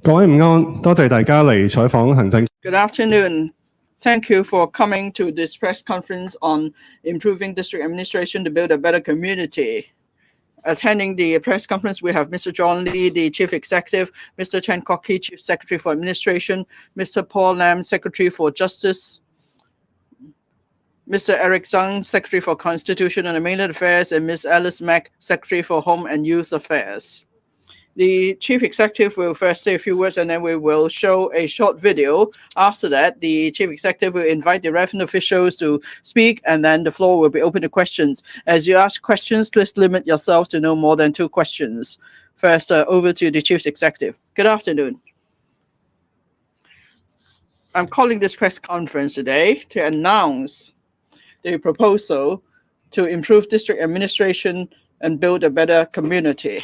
各位午安，多謝大家嚟採訪行政。Good afternoon. Thank you for coming to this press conference on improving district administration to build a better community. Attending the press conference, we have Mr. John Lee, the Chief Executive, Mr. Chen Kok-kee, Chief Secretary for Administration, Mr. Paul Lam, Secretary for Justice, Mr. Eric Zhang, Secretary for Constitutional and Mainland Affairs, and Ms. Alice Mack, Secretary for Home and Youth Affairs. The Chief Executive will first say a few words, and then we will show a short video. After that, the Chief Executive will invite the relevant officials to speak, and then the floor will be open to questions. As you ask questions, please limit yourself to no more than 2 questions. First, over to the Chief Executive. Good afternoon. I'm calling this press conference today to announce the proposal to improve district administration and build a better community.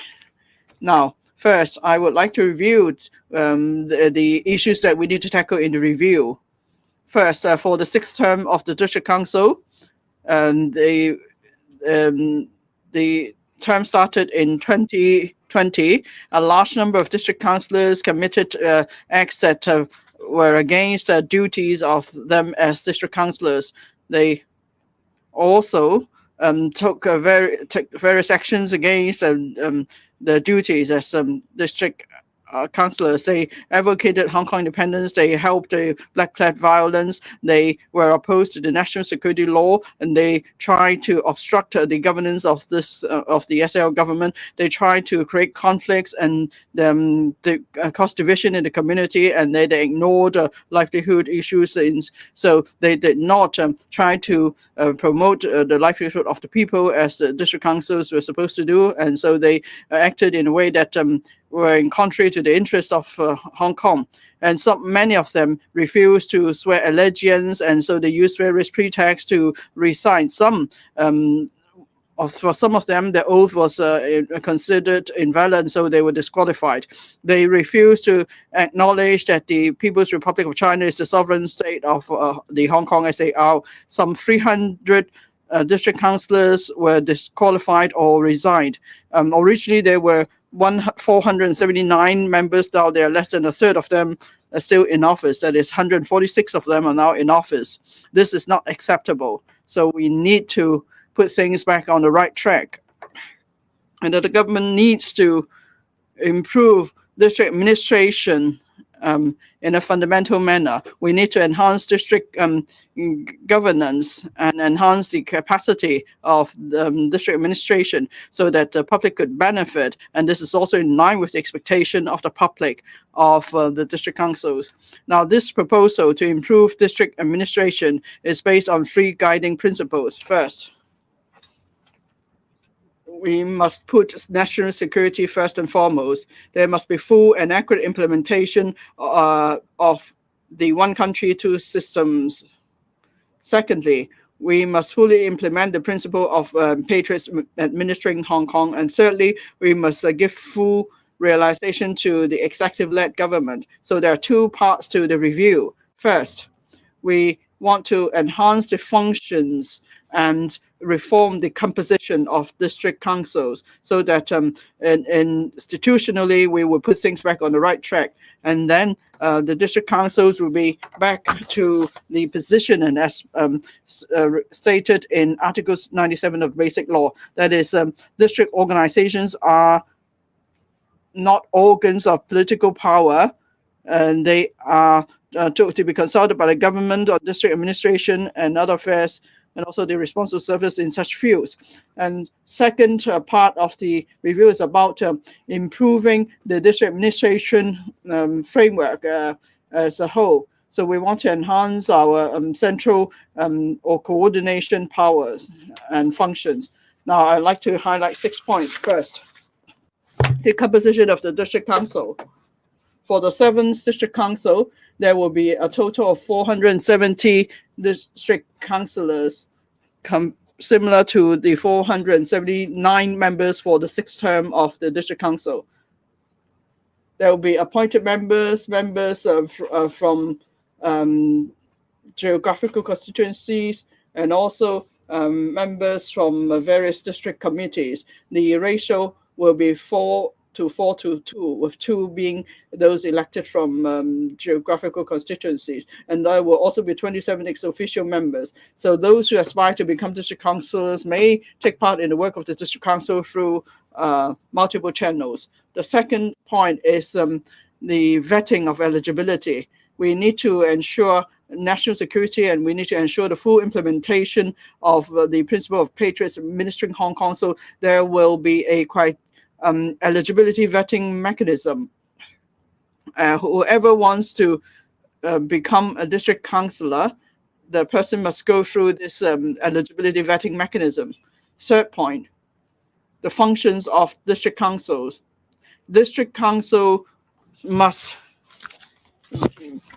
Now, first, I would like to review the issues that we need to tackle in the review. First, for the 6th term of the District Council, the term started in 2020. A large number of district councillors committed acts that were against the duties of them as district councillors. They also took various actions against the duties as district councillors. They advocated Hong Kong independence. They helped the Black Flag violence. They were opposed to the national security law, and they tried to obstruct the governance of this of the SAR government. They tried to create conflicts and cause division in the community, and they ignored livelihood issues. So they did not try to promote the livelihood of the people as the district councils were supposed to do, and so they acted in a way that were in contrary to the interests of Hong Kong. And many of them refused to swear allegiance, and so they used various pretexts to resign. For some of them, the oath was considered invalid, so they were disqualified. They refused to acknowledge that the People's Republic of China is the sovereign state of the Hong Kong SAR. Some 300 district councillors were disqualified or resigned. Originally, there were 479 members. Now there are less than a third of them are still in office. That is, 146 of them are now in office. This is not acceptable. So we need to put things back on the right track. And that the government needs to improve district administration in a fundamental manner. We need to enhance district governance and enhance the capacity of the district administration so that the public could benefit. And this is also in line with the expectation of the public of the district councils. Now, this proposal to improve district administration is based on 3 guiding principles. First, we must put national security first and foremost. There must be full and accurate implementation of the one country, 2 systems. Secondly, we must fully implement the principle of patriots administering Hong Kong. And thirdly, we must give full realization to the executive-led government. So there are 2 parts to the review. First, we want to enhance the functions and reform the composition of district councils so that institutionally we will put things back on the right track. And then the district councils will be back to the position and as stated in Article 97 of Basic Law. That is, district organizations are not organs of political power, and they are to be consulted by the government or district administration and other affairs, and also the responsible service in such fields. And second part of the review is about improving the district administration framework as a whole. So we want to enhance our central or coordination powers and functions. Now, I'd like to highlight 6 points. First, the composition of the district council. For the 7th district council, there will be a total of 470 district councillors, similar to the 479 members for the 6th term of the district council. There will be appointed members from geographical constituencies, and also members from various district committees. The ratio will be 4 to 4-2, with 2 being those elected from geographical constituencies. And there will also be 27 ex-officio members. So those who aspire to become district councillors may take part in the work of the district council through multiple channels. The second point is the vetting of eligibility. We need to ensure national security, and we need to ensure the full implementation of the principle of patriots administering Hong Kong. So there will be a quite eligibility vetting mechanism. Whoever wants to become a district councillor, the person must go through this eligibility vetting mechanism. Third point, the functions of district councils. District council must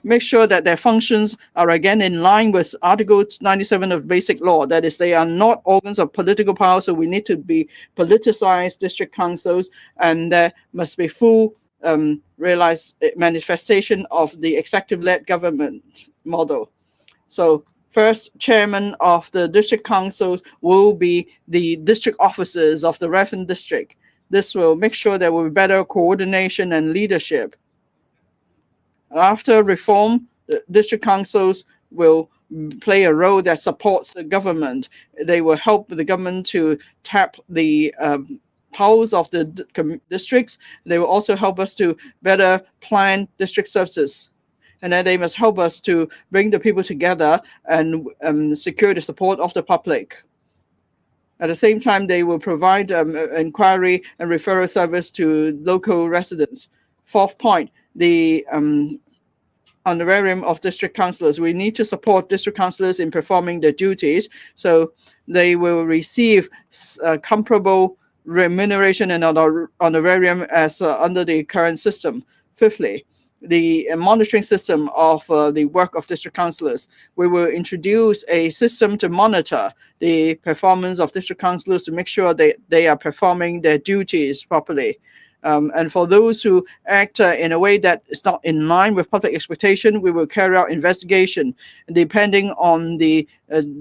make sure that their functions are again in line with Article 97 of Basic Law. That is, they are not organs of political power, so we need to be politicized district councils, and there must be full realized manifestation of the executive-led government model. So first, chairman of the district councils will be the district officers of the relevant district. This will make sure there will be better coordination and leadership. After reform, the district councils will play a role that supports the government. They will help the government to tap the powers of the districts. They will also help us to better plan district services. And then they must help us to bring the people together and secure the support of the public. At the same time, they will provide inquiry and referral service to local residents. Fourth point, the honorarium of district councillors. We need to support district councillors in performing their duties, so they will receive comparable remuneration and honorarium as under the current system. Fifthly, the monitoring system of the work of district councillors. We will introduce a system to monitor the performance of district councillors to make sure they are performing their duties properly. And for those who act in a way that is not in line with public expectation, we will carry out investigation. Depending on the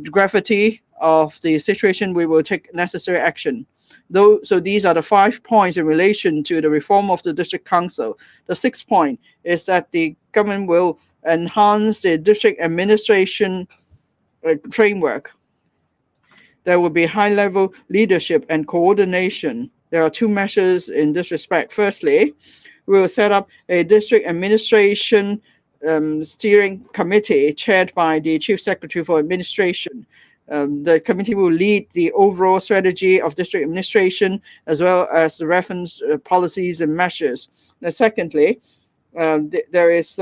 gravity of the situation, we will take necessary action. So these are the 5 points in relation to the reform of the district council. The 6th point is that the government will enhance the district administration framework. There will be high-level leadership and coordination. There are 2 measures in this respect. Firstly, we will set up a district administration steering committee chaired by the Chief Secretary for Administration. The committee will lead the overall strategy of district administration as well as the reference policies and measures. Now, secondly, there is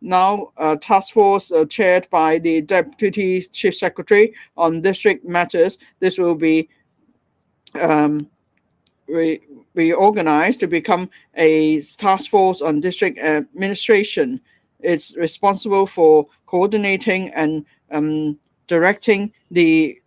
now a task force chaired by the Deputy Chief Secretary on district matters. This will be reorganized to become a task force on district administration. It's responsible for coordinating and directing the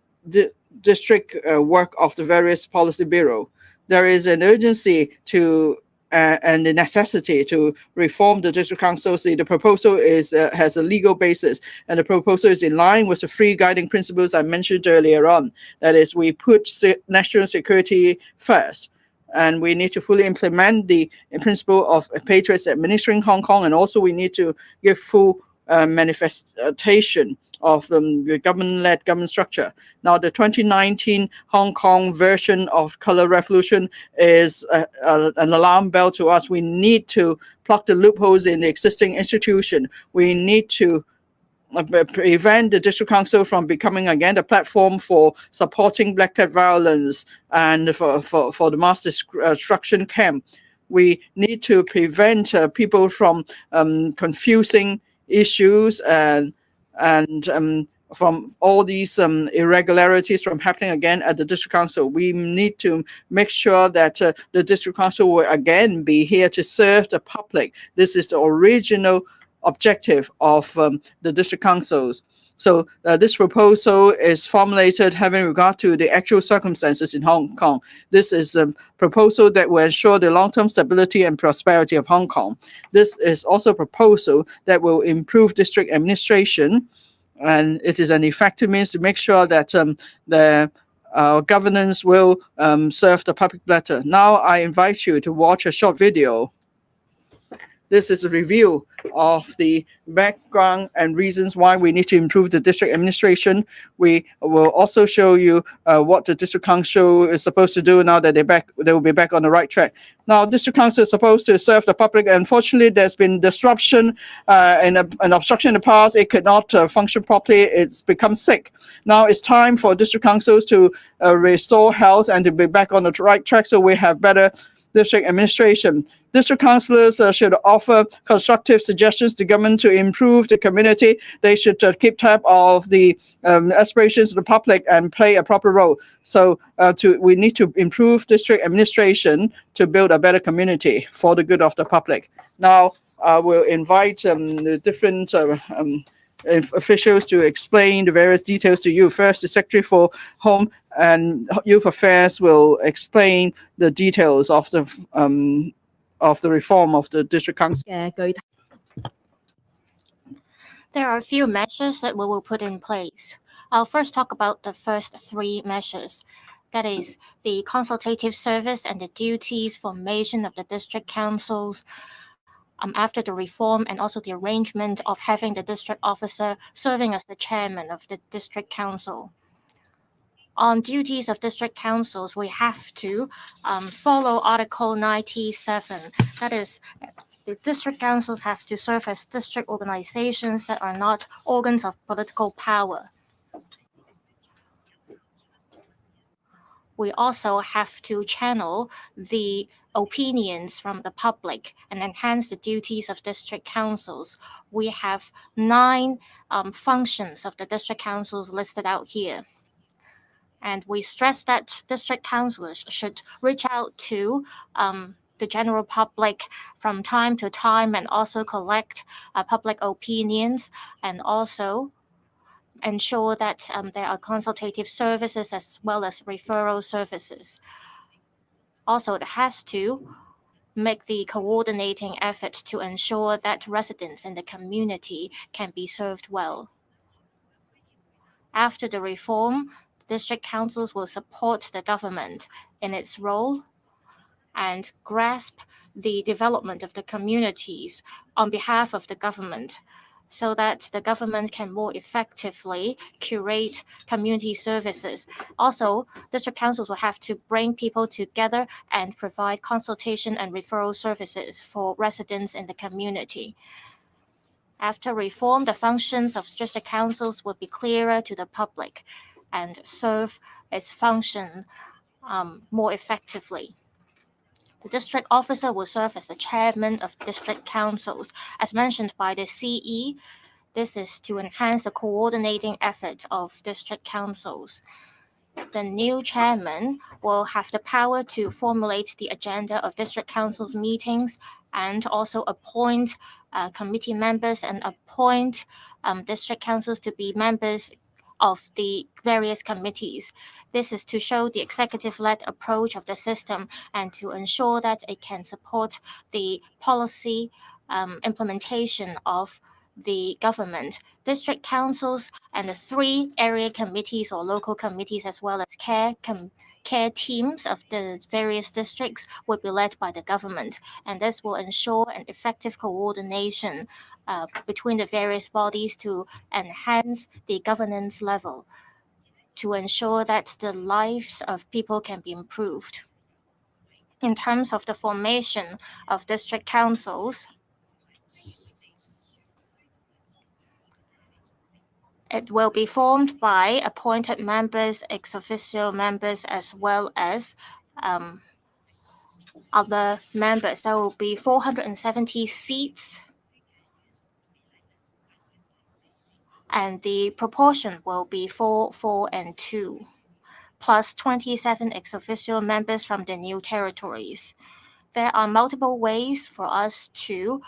district work of the various policy bureau. There is an urgency to and the necessity to reform the district council. See, the proposal has a legal basis, and the proposal is in line with the 3 guiding principles I mentioned earlier on. That is, we put national security first, and we need to fully implement the principle of patriots administering Hong Kong, and also we need to give full manifestation of the government-led government structure. Now, the 2019 Hong Kong version of Colour Revolution is an alarm bell to us. We need to plug the loopholes in the existing institution. We need to prevent the district council from becoming again a platform for supporting black cat violence and for the mass destruction camp. We need to prevent people from confusing issues and from all these irregularities from happening again at the district council. We need to make sure that the district council will again be here to serve the public. This is the original objective of the district councils. So this proposal is formulated having regard to the actual circumstances in Hong Kong. This is a proposal that will ensure the long-term stability and prosperity of Hong Kong. This is also a proposal that will improve district administration, and it is an effective means to make sure that the governance will serve the public better. Now I invite you to watch a short video. This is a review of the background and reasons why we need to improve the district administration. We will also show you what the district council is supposed to do now that they will be back on the right track. Now, district council is supposed to serve the public. Unfortunately, there's been disruption and obstruction in the past. It could not function properly. It's become sick. Now it's time for district councils to restore health and to be back on the right track so we have better district administration. District councillors should offer constructive suggestions to government to improve the community. They should keep tab of the aspirations of the public and play a proper role. So we need to improve district administration to build a better community for the good of the public. Now I will invite the different officials to explain the various details to you. First, the Secretary for Home and Youth Affairs will explain the details of the reform of the district council. There are a few measures that we will put in place. I'll first talk about the first three measures. That is the consultative service and the duties formation of the district councils after the reform, and also the arrangement of having the district officer serving as the chairman of the district council. On duties of district councils, we have to follow Article 97. That is, the district councils have to serve as district organizations that are not organs of political power. We also have to channel the opinions from the public and enhance the duties of district councils. We have 9 functions of the district councils listed out here. And we stress that district councillors should reach out to the general public from time to time and also collect public opinions, and also ensure that there are consultative services as well as referral services. Also, it has to make the coordinating effort to ensure that residents in the community can be served well. After the reform, district councils will support the government in its role and grasp the development of the communities on behalf of the government, so that the government can more effectively curate community services. Also, district councils will have to bring people together and provide consultation and referral services for residents in the community. After reform, the functions of district councils will be clearer to the public and serve its function more effectively. The district officer will serve as the chairman of district councils. As mentioned by the CE, this is to enhance the coordinating effort of district councils. The new chairman will have the power to formulate the agenda of district councils meetings and also appoint committee members and appoint district councils to be members of the various committees. This is to show the executive-led approach of the system and to ensure that it can support the policy implementation of the government. District councils and the 3 area committees or local committees, as well as care teams of the various districts, will be led by the government, and this will ensure an effective coordination between the various bodies to enhance the governance level, to ensure that the lives of people can be improved. In terms of the formation of district councils, it will be formed by appointed members, ex officio members, as well as other members. There will be 470 seats, and the proportion will be 4, 4, and 2, plus 27 ex officio members from the new territories. There are multiple ways for us to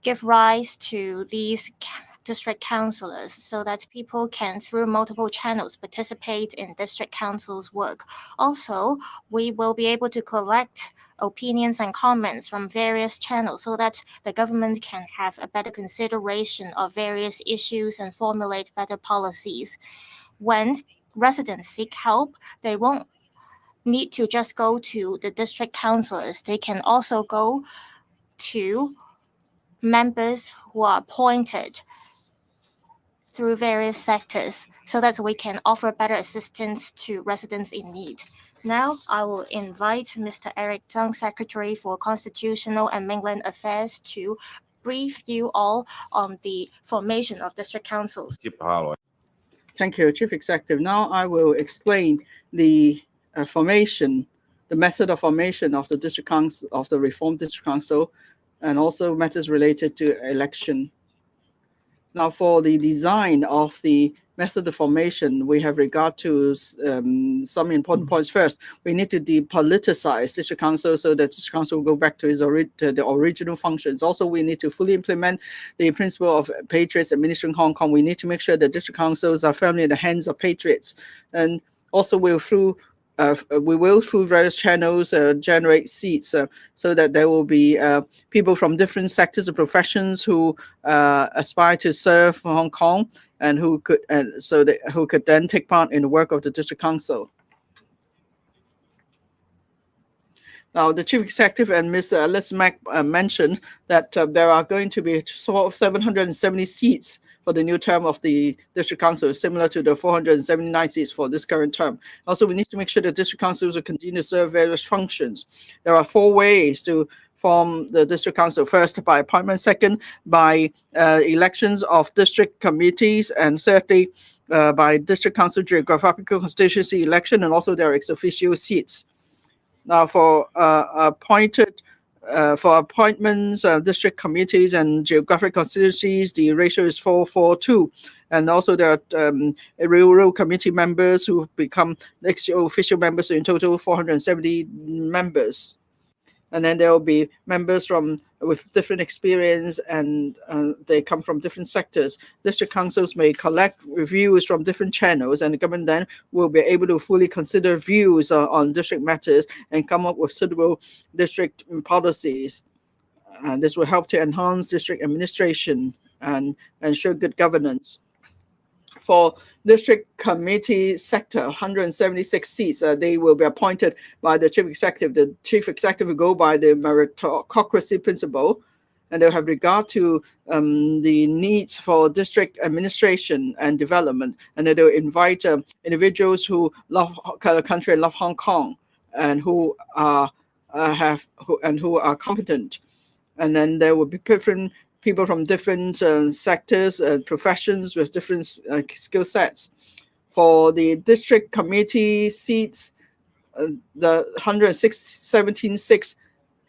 give rise to these district councillors so that people can, through multiple channels, participate in district council's work. Also, we will be able to collect opinions and comments from various channels so that the government can have a better consideration of various issues and formulate better policies. When residents seek help, they won't need to just go to the district councillors. They can also go to members who are appointed through various sectors so that we can offer better assistance to residents in need. Now, I will invite Mr. Eric Zhang, Secretary for Constitutional and Mainland Affairs, to brief you all on the formation of district councils. Thank you, Chief Executive. Now I will explain the formation, the method of formation of the district council, of the Reformed District Council, and also matters related to election. Now, for the design of the method of formation, we have regard to some important points. First, we need to depoliticize district council so that district council will go back to the original functions. Also, we need to fully implement the principle of patriots administering Hong Kong. We need to make sure that district councils are firmly in the hands of patriots, and also we will through various channels generate seats so that there will be people from different sectors of professions who aspire to serve Hong Kong and who could then take part in the work of the district council. Now, the Chief Executive and Ms. Alice Mak mentioned that there are going to be 770 seats for the new term of the district council, similar to the 479 seats for this current term. Also, we need to make sure that district councils will continue to serve various functions. There are 4 ways to form the district council. First, by appointment. Second, by elections of district committees. And thirdly, by district council geographical constituency election, and also there are ex officio seats. Now, for appointments, district committees and geographic constituencies, the ratio is 4:4:2. And also there are rural committee members who become ex officio members, so in total 470 members. And then there will be members with different experience, and they come from different sectors. District councils may collect reviews from different channels, and the government then will be able to fully consider views on district matters and come up with suitable district policies. And this will help to enhance district administration and ensure good governance. For district committee sector, 176 seats, they will be appointed by the Chief Executive. The Chief Executive will go by the meritocracy principle, and they'll have regard to the needs for district administration and development, and they'll invite individuals who love the country and love Hong Kong, and who are competent. And then there will be different people from different sectors and professions with different skill sets. For the district committee seats, the 176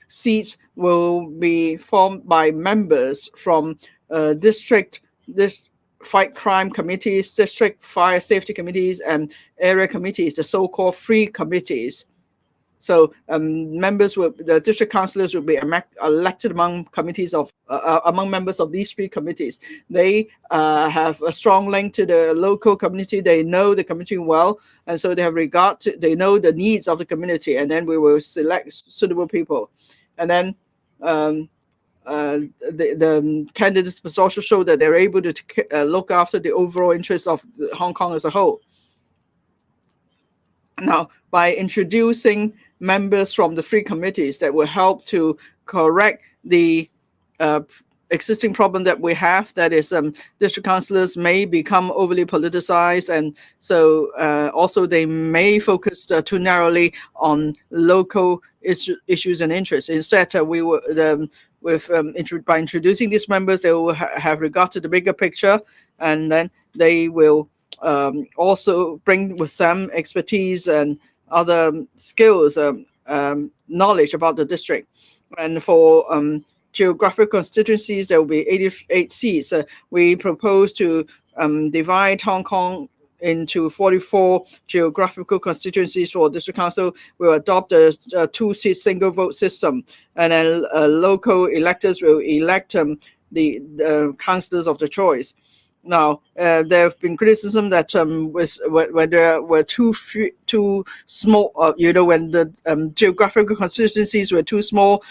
seats will be formed by members from district fight crime committees, district fire safety committees, and area committees, the so-called free committees. So the district councillors will be elected among among members of these 3 committees. They have a strong link to the local community. They know the community well, and so they have they know the needs of the community, and then we will select suitable people. And then the candidates must also show that they're able to look after the overall interests of Hong Kong as a whole. Now, by introducing members from the 3 committees, that will help to correct the existing problem that we have, that is district councillors may become overly politicized, and so also they may focus too narrowly on local issues and interests. Instead, we will by introducing these members, they will have regard to the bigger picture, and then they will also bring with them expertise and other skills, knowledge about the district. And for geographic constituencies, there will be 88 seats. We propose to divide Hong Kong into 44 geographical constituencies for district council. We'll adopt a 2-seat single vote system, and then local electors will elect the councillors of the choice. Now, there have been criticism that when there were too small, when the geographical constituencies were too small,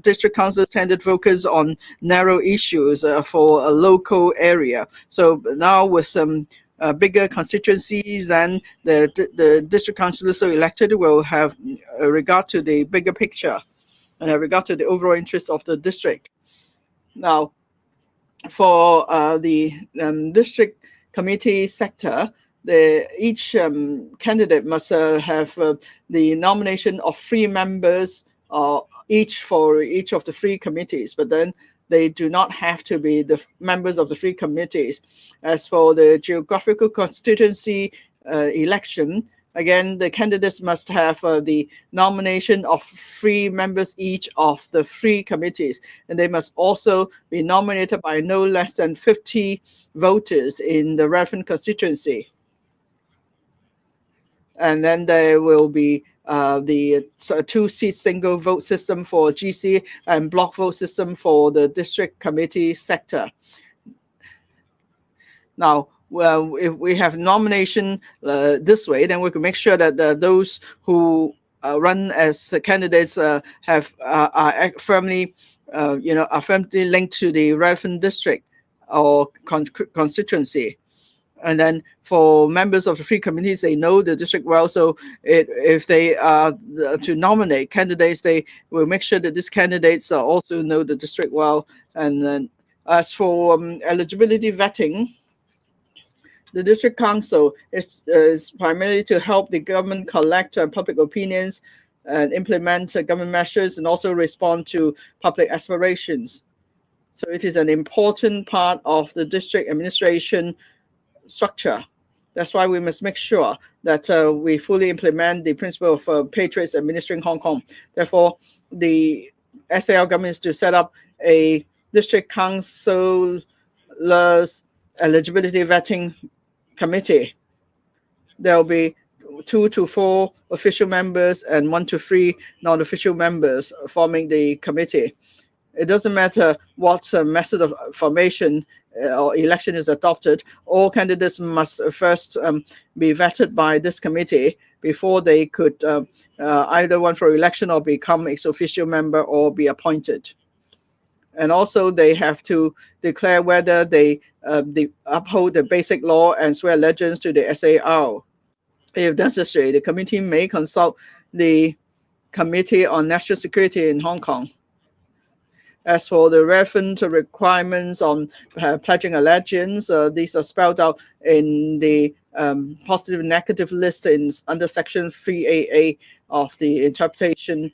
district councils tended to focus on narrow issues for a local area. So now with bigger constituencies, then the district councillors so elected will have regard to the bigger picture and regard to the overall interest of the district. Now, for the district committee sector, each candidate must have the nomination of 3 members each for each of the 3 committees, but then they do not have to be the members of the 3 committees. As for the geographical constituency election, again, the candidates must have the nomination of 3 members each of the 3 committees, and they must also be nominated by no less than 50 voters in the relevant constituency. And then there will be the 2-seat single vote system for GC and block vote system for the district committee sector. Now, well, if we have nomination this way, then we can make sure that those who run as candidates are firmly, are firmly linked to the relevant district or constituency. And then for members of the 3 committees, they know the district well. So if they are to nominate candidates, they will make sure that these candidates also know the district well. And then as for eligibility vetting, the district council is primarily to help the government collect public opinions and implement government measures and also respond to public aspirations. So it is an important part of the district administration structure. That's why we must make sure that we fully implement the principle of patriots administering Hong Kong. Therefore, the SAR government is to set up a district council's eligibility vetting committee. There will be 2 to 4 official members and 1 to 3 non-official members forming the committee. It doesn't matter what method of formation or election is adopted. All candidates must first be vetted by this committee before they could either run for election or become ex officio member or be appointed. And also they have to declare whether they uphold the basic law and swear allegiance to the SAR. If necessary, the committee may consult the Committee on National Security in Hong Kong. As for the relevant requirements on pledging allegiance, these are spelled out in the positive and negative list under Section 3AA of the Interpretation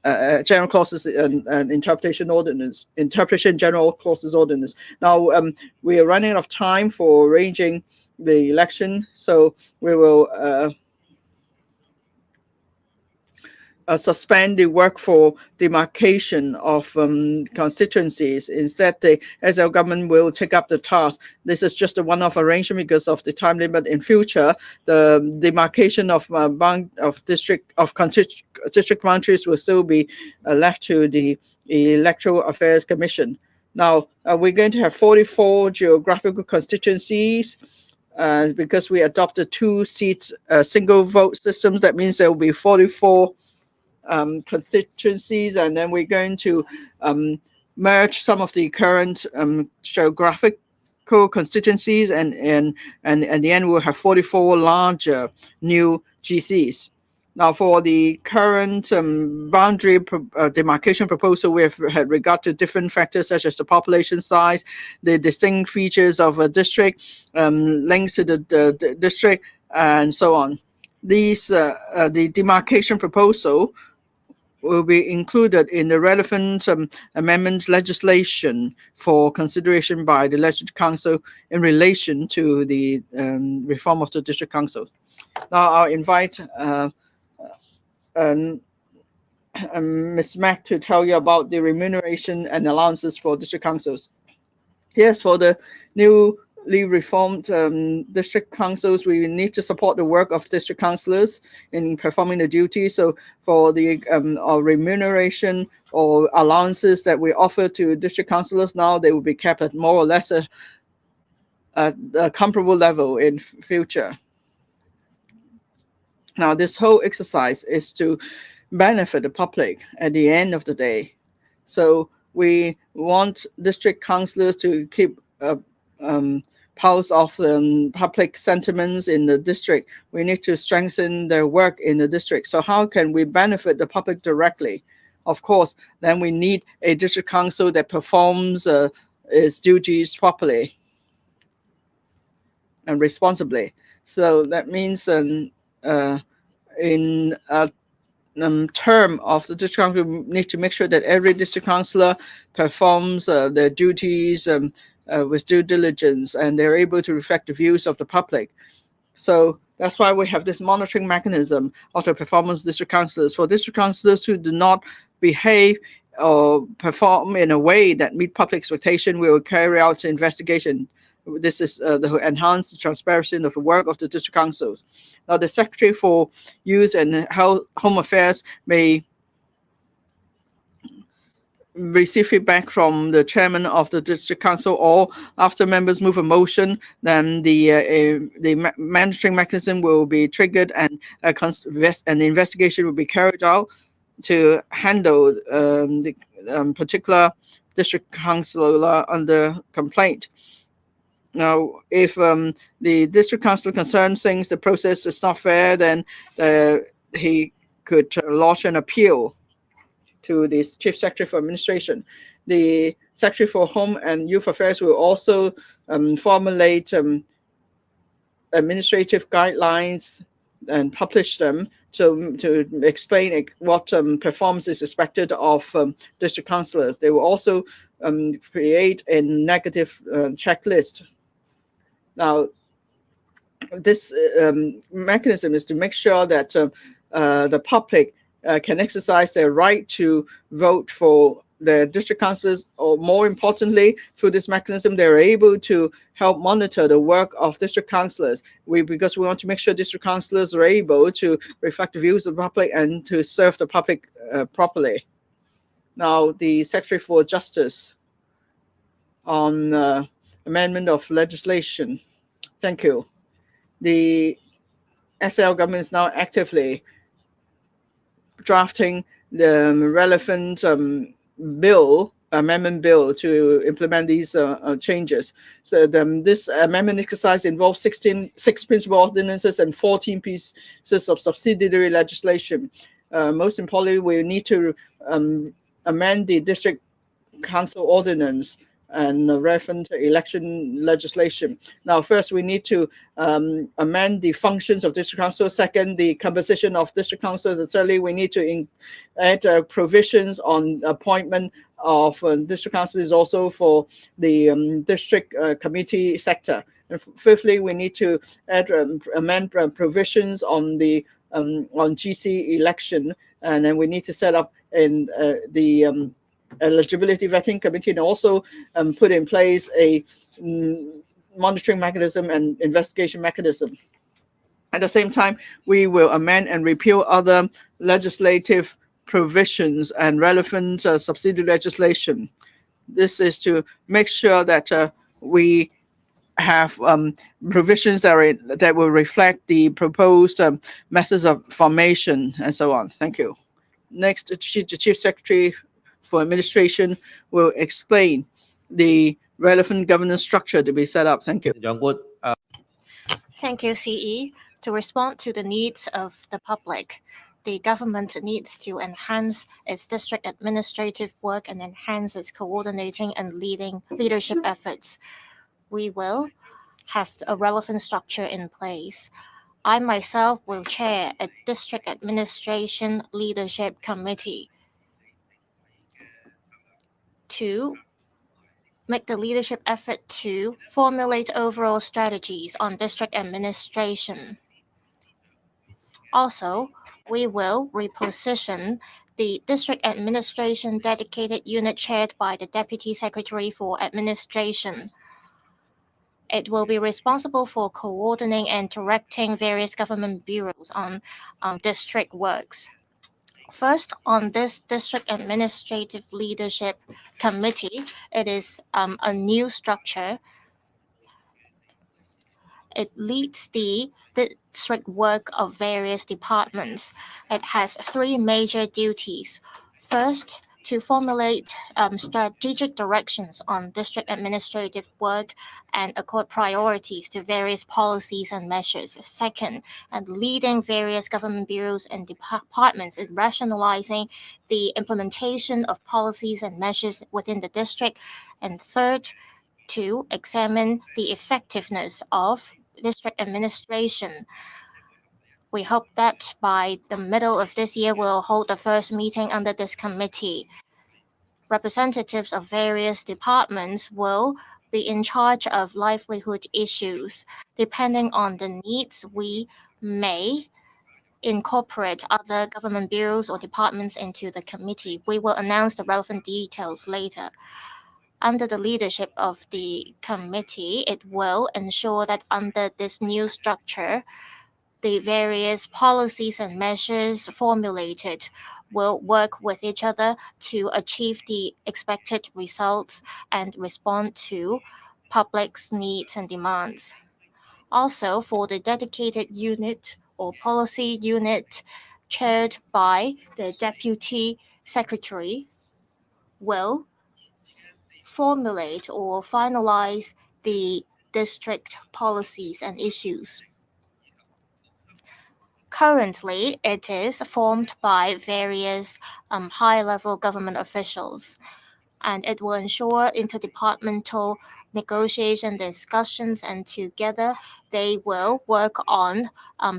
General Clauses and Interpretation Ordinance, Interpretation General Clauses Ordinance. Now, we are running out of time for arranging the election, so we will suspend the work for demarcation of constituencies. Instead, the SL government will take up the task. This is just a one-off arrangement because of the time limit. In future, the demarcation of district boundaries will still be left to the Electoral Affairs Commission. Now, we're going to have 44 geographical constituencies. Because we adopted 2 seats, single vote systems, that means there will be 44 constituencies, and then we're going to merge some of the current geographical constituencies, and at the end we'll have 44 larger new GCs. Now, for the current boundary demarcation proposal, we have had regard to different factors such as the population size, the distinct features of a district, links to the district, and so on. These the demarcation proposal will be included in the relevant amendment legislation for consideration by the Legislative Council in relation to the reform of the District Council. Now I'll invite Ms. Mack to tell you about the remuneration and allowances for District Councils. Yes, for the newly reformed district councils, we need to support the work of district councillors in performing the duty. So for the remuneration or allowances that we offer to district councillors now, they will be kept at more or less a comparable level in future. Now, this whole exercise is to benefit the public at the end of the day. So we want district councillors to keep pulse of public sentiments in the district. We need to strengthen their work in the district. So how can we benefit the public directly? Of course, then we need a district council that performs its duties properly and responsibly. So that means in a term of the district council, we need to make sure that every district councillor performs their duties with due diligence, and they're able to reflect the views of the public. So that's why we have this monitoring mechanism of the performance of district councillors. For district councillors who do not behave or perform in a way that meet public expectation, we will carry out an investigation. This is to enhance the transparency of the work of the district councils. Now, the Secretary for Youth and Home Affairs may receive feedback from the chairman of the district council, or after members move a motion, then the monitoring mechanism will be triggered, and an investigation will be carried out to handle the particular district councillor under complaint. Now, if the district council concerned thinks the process is not fair, then he could lodge an appeal to the Chief Secretary for Administration. The Secretary for Home and Youth Affairs will also formulate administrative guidelines and publish them to explain what performance is expected of district councillors. They will also create a negative checklist. Now, this mechanism is to make sure that the public can exercise their right to vote for the district councillors, or more importantly, through this mechanism, they're able to help monitor the work of district councillors. Because we want to make sure district councillors are able to reflect the views of the public and to serve the public properly. Now, the Secretary for Justice on amendment of legislation. Thank you. The SL government is now actively drafting the relevant amendment bill to implement these changes. So this amendment exercise involves 6 principal ordinances and 14 pieces of subsidiary legislation. Most importantly, we need to amend the district council ordinance and relevant election legislation. Now, first, we need to amend the functions of district council. Second, the composition of district councils. And thirdly, we need to add provisions on appointment of district councils also for the district committee sector. And fifthly, we need to amend provisions on the on GC election, and then we need to set up in the eligibility vetting committee, and also put in place a monitoring mechanism and investigation mechanism. At the same time, we will amend and repeal other legislative provisions and relevant subsidiary legislation. This is to make sure that we have provisions that will reflect the proposed methods of formation and so on. Thank you. Next, the Chief Secretary for Administration will explain the relevant governance structure to be set up. Thank you. Thank you, CE. To respond to the needs of the public, the government needs to enhance its district administrative work and enhance its coordinating and leadership efforts. We will have a relevant structure in place. I myself will chair a district administration leadership committee to make the leadership effort to formulate overall strategies on district administration. Also, we will reposition the district administration dedicated unit chaired by the Deputy Secretary for Administration. It will be responsible for coordinating and directing various government bureaus on district works. First, on this District Administrative Leadership Committee, it is a new structure. It leads the district work of various departments. It has 3 major duties. First, to formulate strategic directions on district administrative work and accord priorities to various policies and measures. Second, and leading various government bureaus and departments in rationalizing the implementation of policies and measures within the district. And third, to examine the effectiveness of district administration. We hope that by the middle of this year, we'll hold the first meeting under this committee. Representatives of various departments will be in charge of livelihood issues. Depending on the needs, we may incorporate other government bureaus or departments into the committee. We will announce the relevant details later. Under the leadership of the committee, it will ensure that under this new structure, the various policies and measures formulated will work with each other to achieve the expected results and respond to public's needs and demands. Also, for the dedicated unit or policy unit chaired by the deputy secretary will formulate or finalize the district policies and issues. Currently, it is formed by various high-level government officials, and it will ensure interdepartmental negotiation discussions, and together they will work on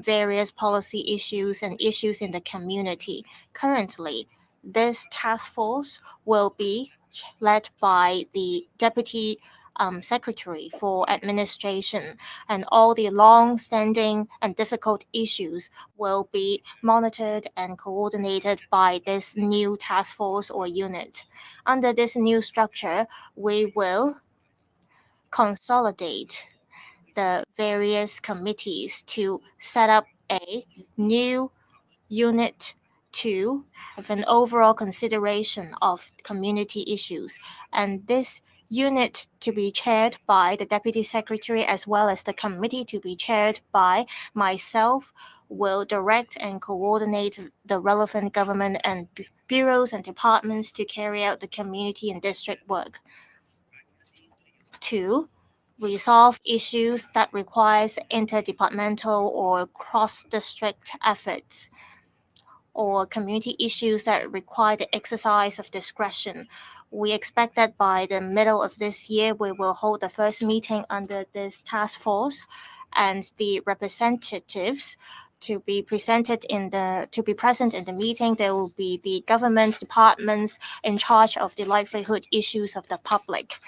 various policy issues and issues in the community. Currently, this task force will be led by the Deputy Secretary for Administration, and all the long-standing and difficult issues will be monitored and coordinated by this new task force or unit. Under this new structure, we will consolidate the various committees to set up a new unit to have an overall consideration of community issues. And this unit to be chaired by the Deputy Secretary as well as the committee to be chaired by myself will direct and coordinate the relevant government and bureaus and departments to carry out the community and district work. 2. Resolve issues that requires interdepartmental or cross-district efforts, or community issues that require the exercise of discretion. We expect that by the middle of this year, we will hold the first meeting under this task force, and the representatives to be present in the meeting. There will be the government departments in charge of the livelihood issues of the public.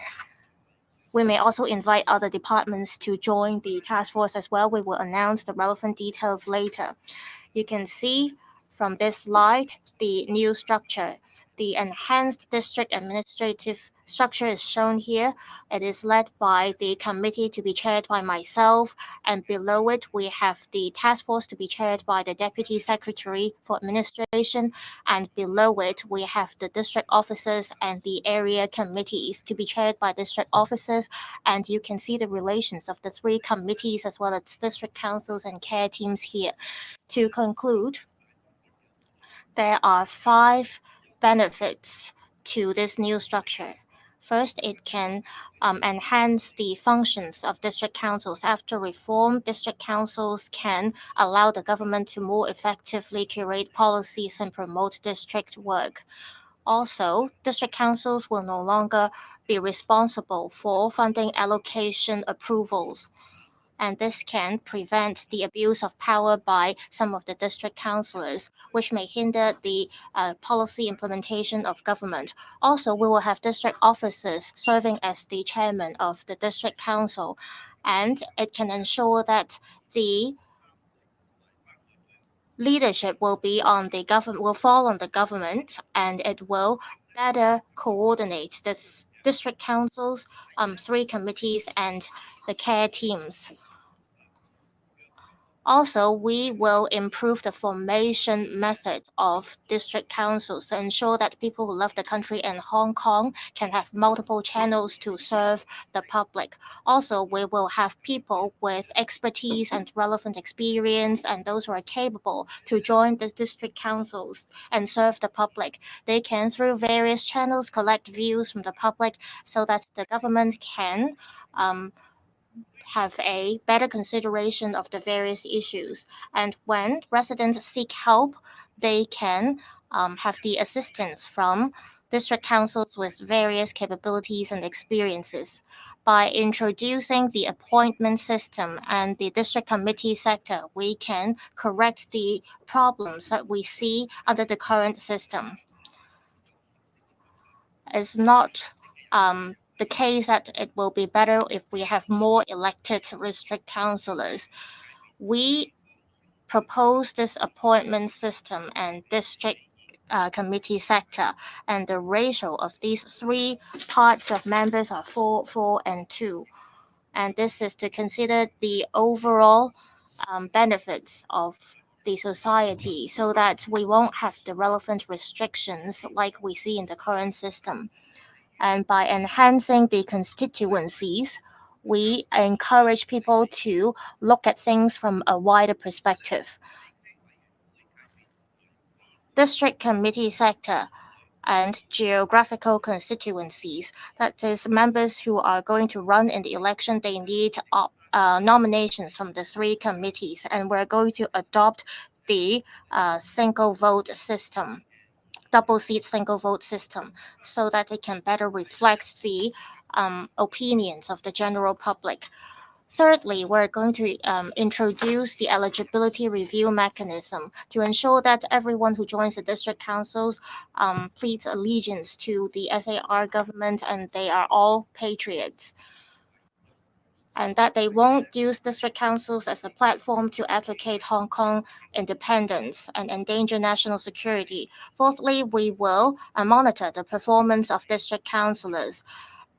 We may also invite other departments to join the task force as well. We will announce the relevant details later. You can see from this slide the new structure. The enhanced district administrative structure is shown here. It is led by the committee to be chaired by myself, and below it we have the task force to be chaired by the Deputy Secretary for Administration, and below it we have the district officers and the area committees to be chaired by district officers, and you can see the relations of the 3 committees as well as district councils and care teams here. To conclude, there are 5 benefits to this new structure. First, it can enhance the functions of district councils. After reform, district councils can allow the government to more effectively curate policies and promote district work. Also, district councils will no longer be responsible for funding allocation approvals, and this can prevent the abuse of power by some of the district councillors, which may hinder the policy implementation of government. Also, we will have district officers serving as the chairman of the district council, and it can ensure that the leadership will fall on the government, and it will better coordinate the district councils, 3 committees, and the care teams. Also, we will improve the formation method of district councils to ensure that people who love the country in Hong Kong can have multiple channels to serve the public. Also, we will have people with expertise and relevant experience and those who are capable to join the district councils and serve the public. They can, through various channels, collect views from the public so that the government can have a better consideration of the various issues. And when residents seek help, they can have the assistance from district councils with various capabilities and experiences. By introducing the appointment system and the district committee sector, we can correct the problems that we see under the current system. It's not the case that it will be better if we have more elected district councillors. We propose this appointment system and district committee sector, and the ratio of these three parts of members are 4, 4, and 2. And this is to consider the overall benefits of the society so that we won't have the relevant restrictions like we see in the current system. And by enhancing the constituencies, we encourage people to look at things from a wider perspective. District committee sector and geographical constituencies, that is, members who are going to run in the election, they need nominations from the three committees, and we're going to adopt the single vote system, double seat single vote system, so that it can better reflect the opinions of the general public. Thirdly, we're going to introduce the eligibility review mechanism to ensure that everyone who joins the district councils pleads allegiance to the SAR government and they are all patriots, and that they won't use district councils as a platform to advocate Hong Kong independence and endanger national security. Fourthly, we will monitor the performance of district councillors.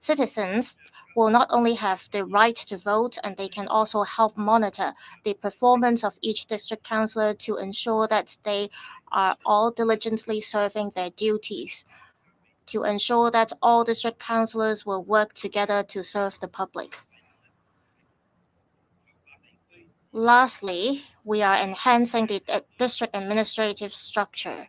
Citizens will not only have the right to vote, and they can also help monitor the performance of each district councillor to ensure that they are all diligently serving their duties, to ensure that all district councillors will work together to serve the public. Lastly, we are enhancing the district administrative structure.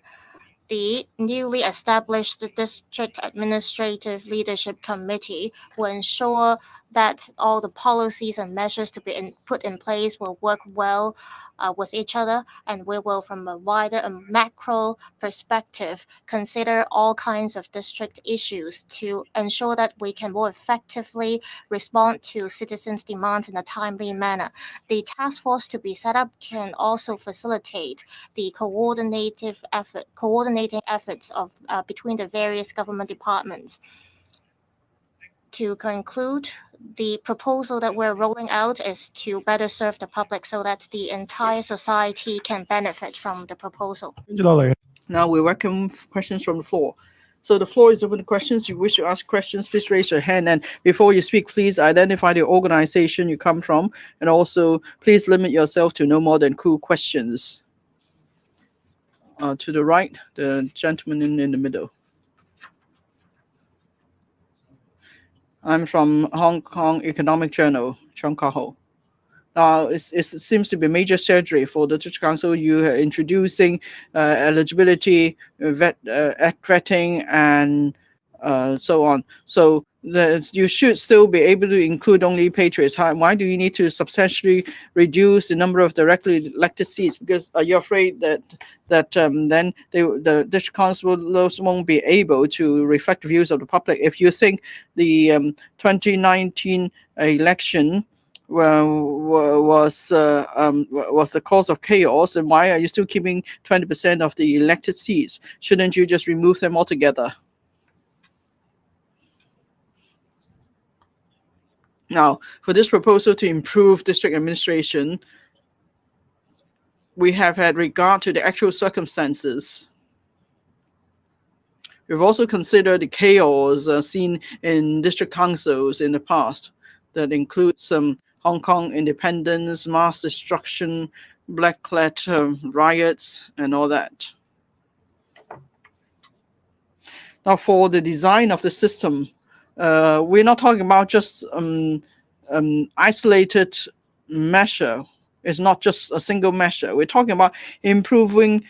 The newly established District Administrative Leadership Committee will ensure that all the policies and measures to be put in place will work well with each other, and we will, from a wider and macro perspective, consider all kinds of district issues to ensure that we can more effectively respond to citizens' demands in a timely manner. The task force to be set up can also facilitate the coordinating efforts of between the various government departments. To conclude, the proposal that we're rolling out is to better serve the public so that the entire society can benefit from the proposal. 跟住落嚟 Now we welcome questions from the floor. So the floor is open to questions. If you wish to ask questions, please raise your hand. And before you speak, please identify the organization you come from. And also, please limit yourself to no more than 2 questions. To the right, the gentleman in the middle. I'm from Hong Kong Economic Journal, Chong Ka-ho. Now, it seems to be major surgery for the District Council. You are introducing eligibility, vetting, and so on. So you should still be able to include only patriots. Why do you need to substantially reduce the number of directly elected seats? Because are you afraid that then the district councils won't be able to reflect the views of the public? If you think the 2019 election was the cause of chaos, then why are you still keeping 20% of the elected seats? Shouldn't you just remove them altogether? Now, for this proposal to improve district administration, we have had regard to the actual circumstances. We've also considered the chaos seen in district councils in the past. That includes some Hong Kong independence, mass destruction, black-clad riots, and all that. Now, for the design of the system, we're not talking about just isolated measure. It's not just a single measure. We're talking about improving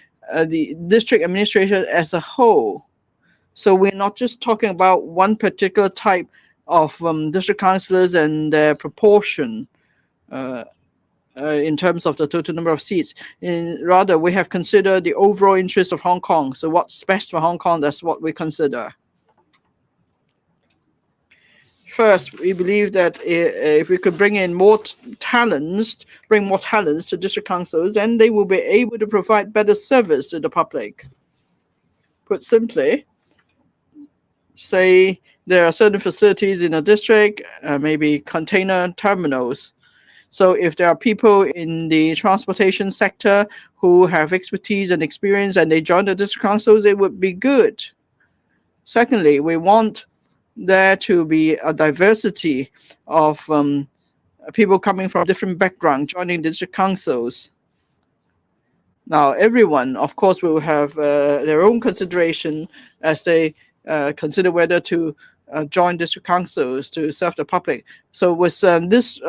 the district administration as a whole. So we're not just talking about one particular type of district councillors and their proportion in terms of the total number of seats. Rather, we have considered the overall interest of Hong Kong. So what's best for Hong Kong, that's what we consider. First, we believe that if we could bring in more talents to district councils, then they will be able to provide better service to the public. Put simply, say there are certain facilities in a district, maybe container terminals. So if there are people in the transportation sector who have expertise and experience and they join the district councils, it would be good. Secondly, we want there to be a diversity of people coming from different backgrounds joining district councils. Now, everyone, of course, will have their own consideration as they consider whether to join district councils to serve the public. So with this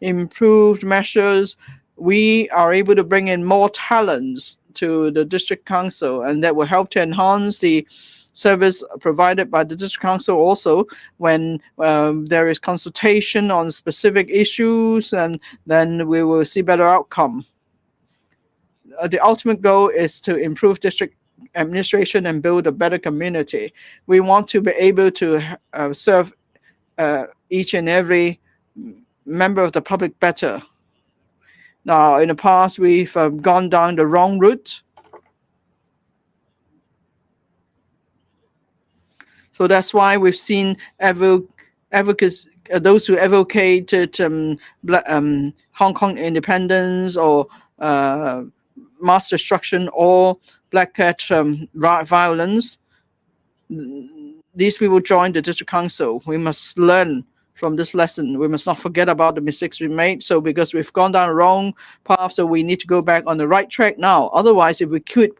improved measures, we are able to bring in more talents to the district council, and that will help to enhance the service provided by the district council also when there is consultation on specific issues, and then we will see better outcome. The ultimate goal is to improve district administration and build a better community. We want to be able to serve each and every member of the public better. Now, in the past, we've gone down the wrong route. So that's why we've seen advocates, those who advocated Hong Kong independence or mass destruction or black-cat violence. These people joined the district council. We must learn from this lesson. We must not forget about the mistakes we made. So because we've gone down the wrong path, so we need to go back on the right track now. Otherwise, if we keep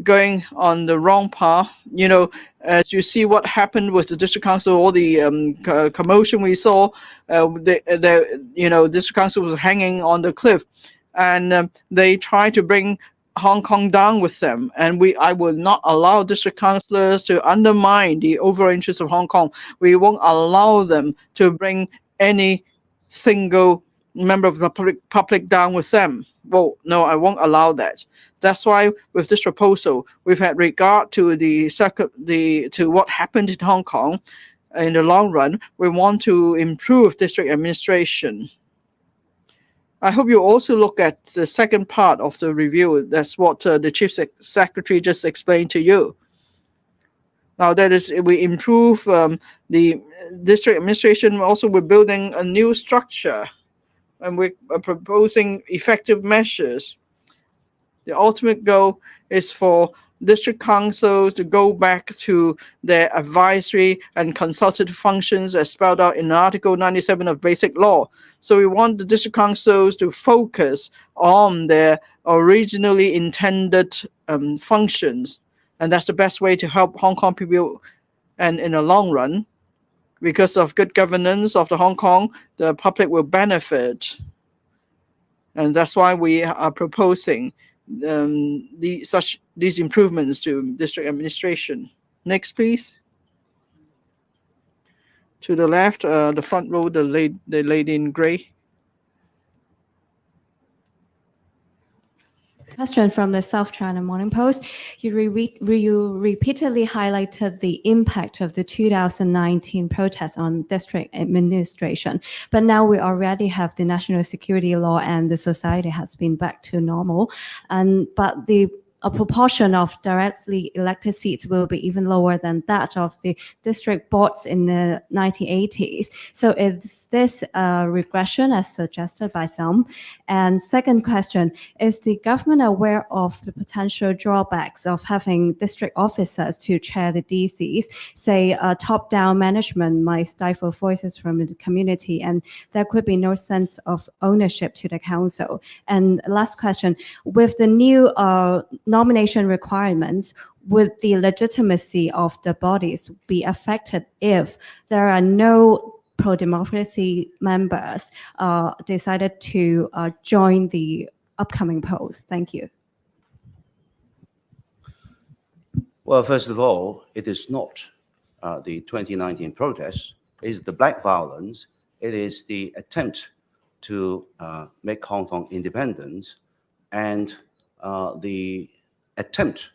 going on the wrong path, you know, as you see what happened with the district council, all the commotion we saw, district council was hanging on the cliff, and they tried to bring Hong Kong down with them, and I will not allow district councillors to undermine the overall interest of Hong Kong. We won't allow them to bring any single member of the public down with them. Well, no, I won't allow that. That's why with this proposal, we've had regard to to what happened in Hong Kong. In the long run, we want to improve district administration. I hope you also look at the second part of the review. That's what the Chief Secretary just explained to you. Now, that is, we improve the district administration. Also, we're building a new structure, and we're proposing effective measures. The ultimate goal is for district councils to go back to their advisory and consultative functions as spelled out in Article 97 of Basic Law. So we want the district councils to focus on their originally intended functions. And that's the best way to help Hong Kong people. And in the long run, because of good governance of the Hong Kong, the public will benefit. And that's why we are proposing these improvements to district administration. Next, please. To the left, the front row, the lady in gray. Question from the South China Morning Post. You repeatedly highlighted the impact of the 2019 protests on district administration, but now we already have the national security law and the society has been back to normal. But the a proportion of directly elected seats will be even lower than that of the district boards in the 1980s. So is this a regression as suggested by some? And second question, is the government aware of the potential drawbacks of having district officers to chair the DCs? Say top-down management might stifle voices from the community and there could be no sense of ownership to the council. And last question, with the new nomination requirements, would the legitimacy of the bodies be affected if there are no pro-democracy members decided to join the upcoming polls? Thank you. Well, first of all, it is not the 2019 protests, it is the black violence, it is the attempt to make Hong Kong independent and the attempt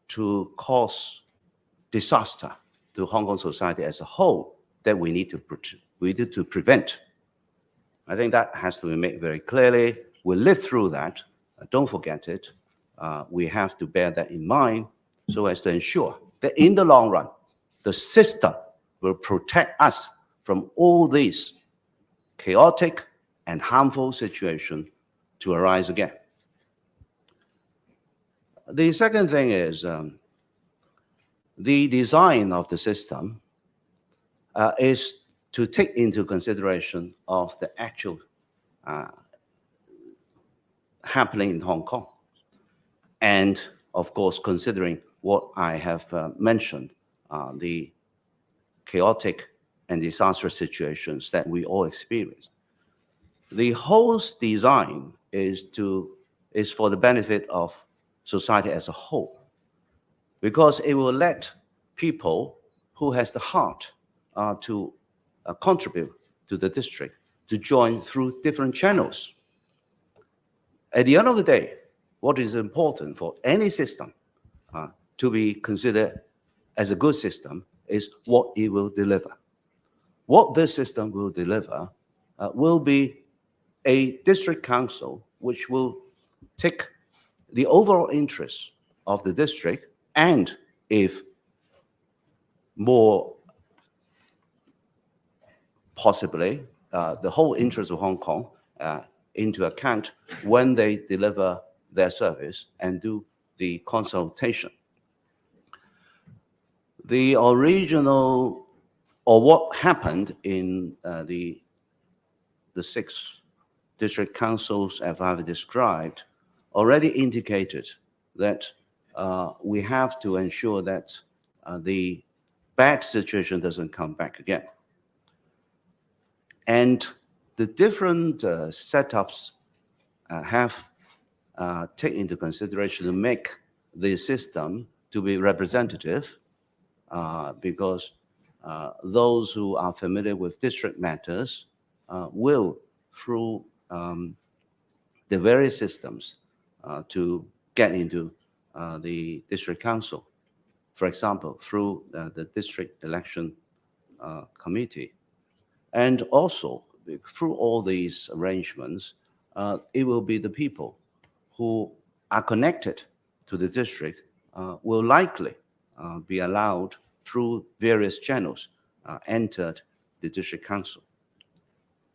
to cause disaster to Hong Kong society as a whole that we need to prevent. I think that has to be made very clearly. We live through that. Don't forget it. We have to bear that in mind so as to ensure that in the long run, the system will protect us from all these chaotic and harmful situations to arise again. The second thing is the design of the system is to take into consideration of the actual happening in Hong Kong. And of course, considering what I have mentioned, the chaotic and disastrous situations that we all experienced. The whole design is for the benefit of society as a whole, because it will let people who has the heart to contribute to the district to join through different channels. At the end of the day, what is important for any system to be considered as a good system is what it will deliver. What this system will deliver will be a district council which will take the overall interest of the district and, if more possibly, the whole interest of Hong Kong into account when they deliver their service and do the consultation. The original, or what happened in the 6 district councils, as I've described, already indicated that we have to ensure that the bad situation doesn't come back again. And the different setups have taken into consideration to make the system to be representative, because those who are familiar with district matters will, through the various systems, to get into the district council. For example, through the district election committee. And also, through all these arrangements, it will be the people who are connected to the district will likely be allowed through various channels entered the district council.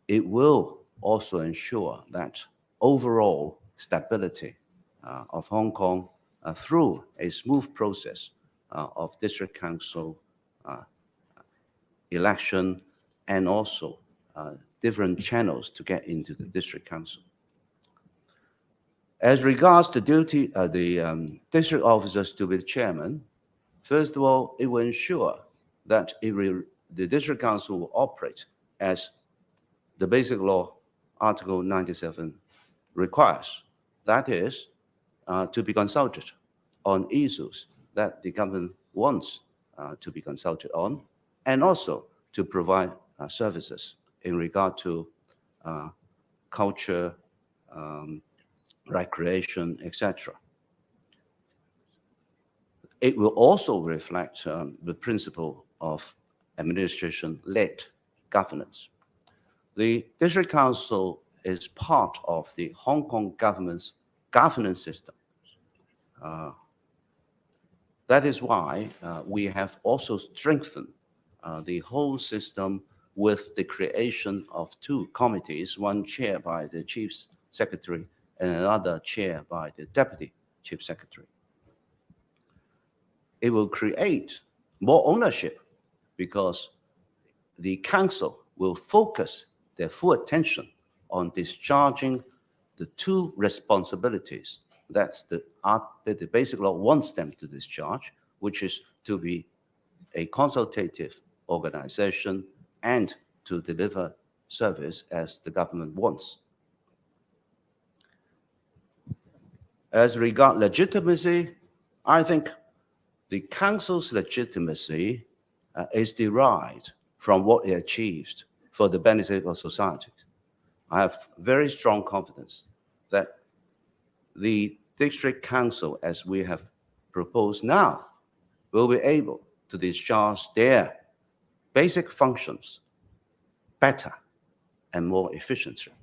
It will also ensure that overall stability of Hong Kong through a smooth process of district council election and also different channels to get into the district council. As regards the duty of the district officers to be the chairman, first of all, it will ensure that the district council will operate as the Basic Law, Article 97 requires. That is, to be consulted on issues that the government wants to be consulted on, and also to provide services in regard to culture, recreation, etc. It will also reflect the principle of administration-led governance. The district council is part of the Hong Kong government's governance system. That is why we have also strengthened the whole system with the creation of 2 committees, one chaired by the Chief Secretary and another chaired by the Deputy Chief Secretary. It will create more ownership because the Council will focus their full attention on discharging the 2 responsibilities that the Basic Law wants them to discharge, which is to be a consultative organization and to deliver service as the government wants. As regard legitimacy, I think the Council's legitimacy is derived from what it achieved for the benefit of society. I have very strong confidence that the District Council, as we have proposed now, will be able to discharge their basic functions better and more efficiently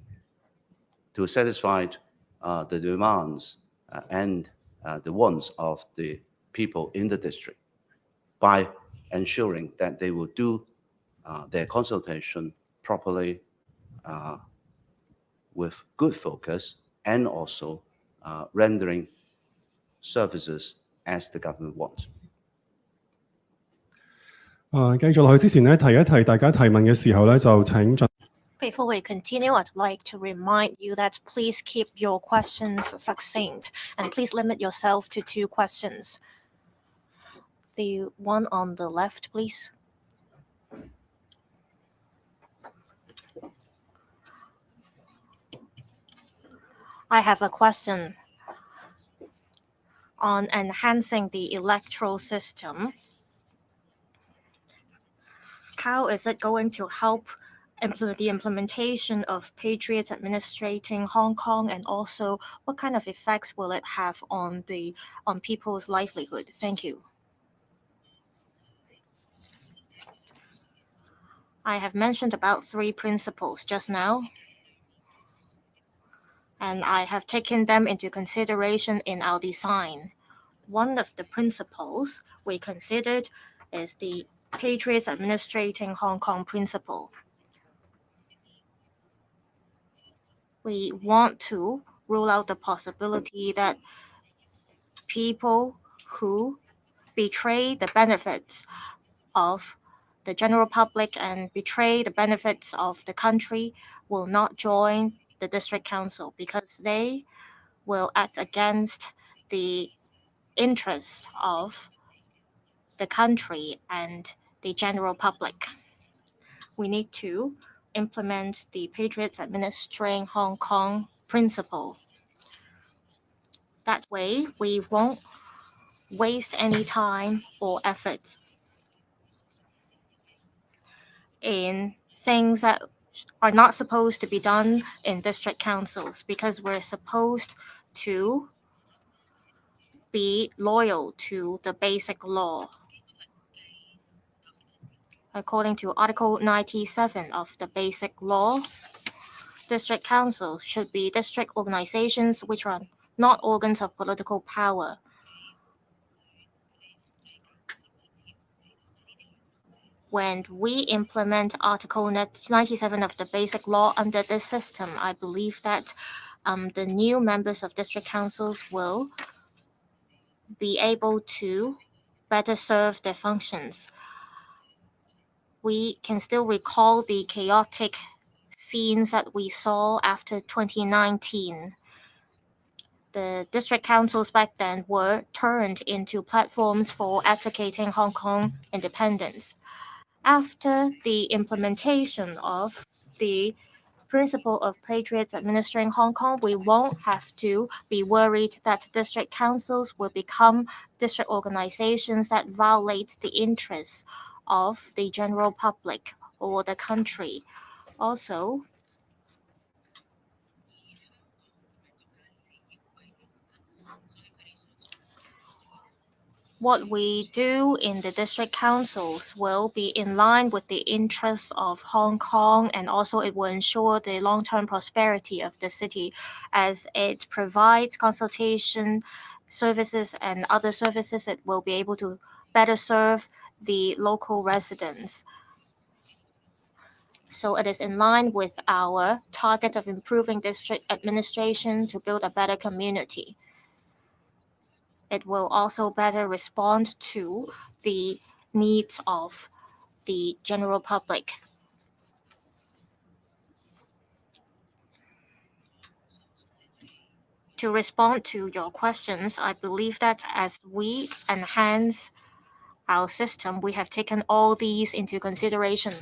to satisfy the demands and the wants of the people in the district by ensuring that they will do their consultation properly with good focus and also rendering services as the government wants. 繼續落去之前咧，提一提大家提問嘅時候咧，就請盡 Before we continue, I'd like to remind you that please keep your questions succinct and please limit yourself to 2 questions. The one on the left, please. I have a question on enhancing the electoral system. How is it going to help the implementation of patriots administrating Hong Kong, and also what kind of effects will it have on people's livelihood? Thank you. I have mentioned about 3 principles just now, and I have taken them into consideration in our design. One of the principles we considered is the patriots administrating Hong Kong principle. We want to rule out the possibility that people who betray the benefits of the general public and betray the benefits of the country will not join the district council because they will act against the interests of the country and the general public. We need to implement the patriots administering Hong Kong principle. That way, we won't waste any time or effort in things that are not supposed to be done in district councils, because we're supposed to be loyal to the basic law. According to Article 97 of the Basic Law, district councils should be district organizations which are not organs of political power. When we implement Article 97 of the Basic Law under this system, I believe that the new members of district councils will be able to better serve their functions. We can still recall the chaotic scenes that we saw after 2019. The district councils back then were turned into platforms for advocating Hong Kong independence. After the implementation of the principle of patriots administering Hong Kong, we won't have to be worried that district councils will become district organizations that violate the interests of the general public or the country. Also, what we do in the district councils will be in line with the interests of Hong Kong, and also it will ensure the long-term prosperity of the city as it provides consultation services and other services, it will be able to better serve the local residents. So it is in line with our target of improving district administration to build a better community. It will also better respond to the needs of the general public. To respond to your questions, I believe that as we enhance our system, we have taken all these into consideration.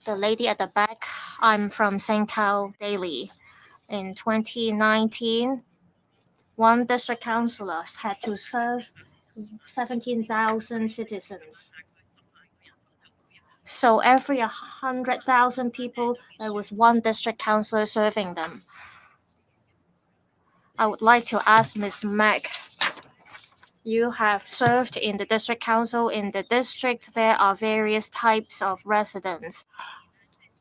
The lady at the back, I'm from Sengtao Daily. In 2019, one district councillor had to serve 17,000 citizens. So every 100,000 people, there was one district councillor serving them. I would like to ask Ms. Mack, you have served in the district council. In the district, there are various types of residents.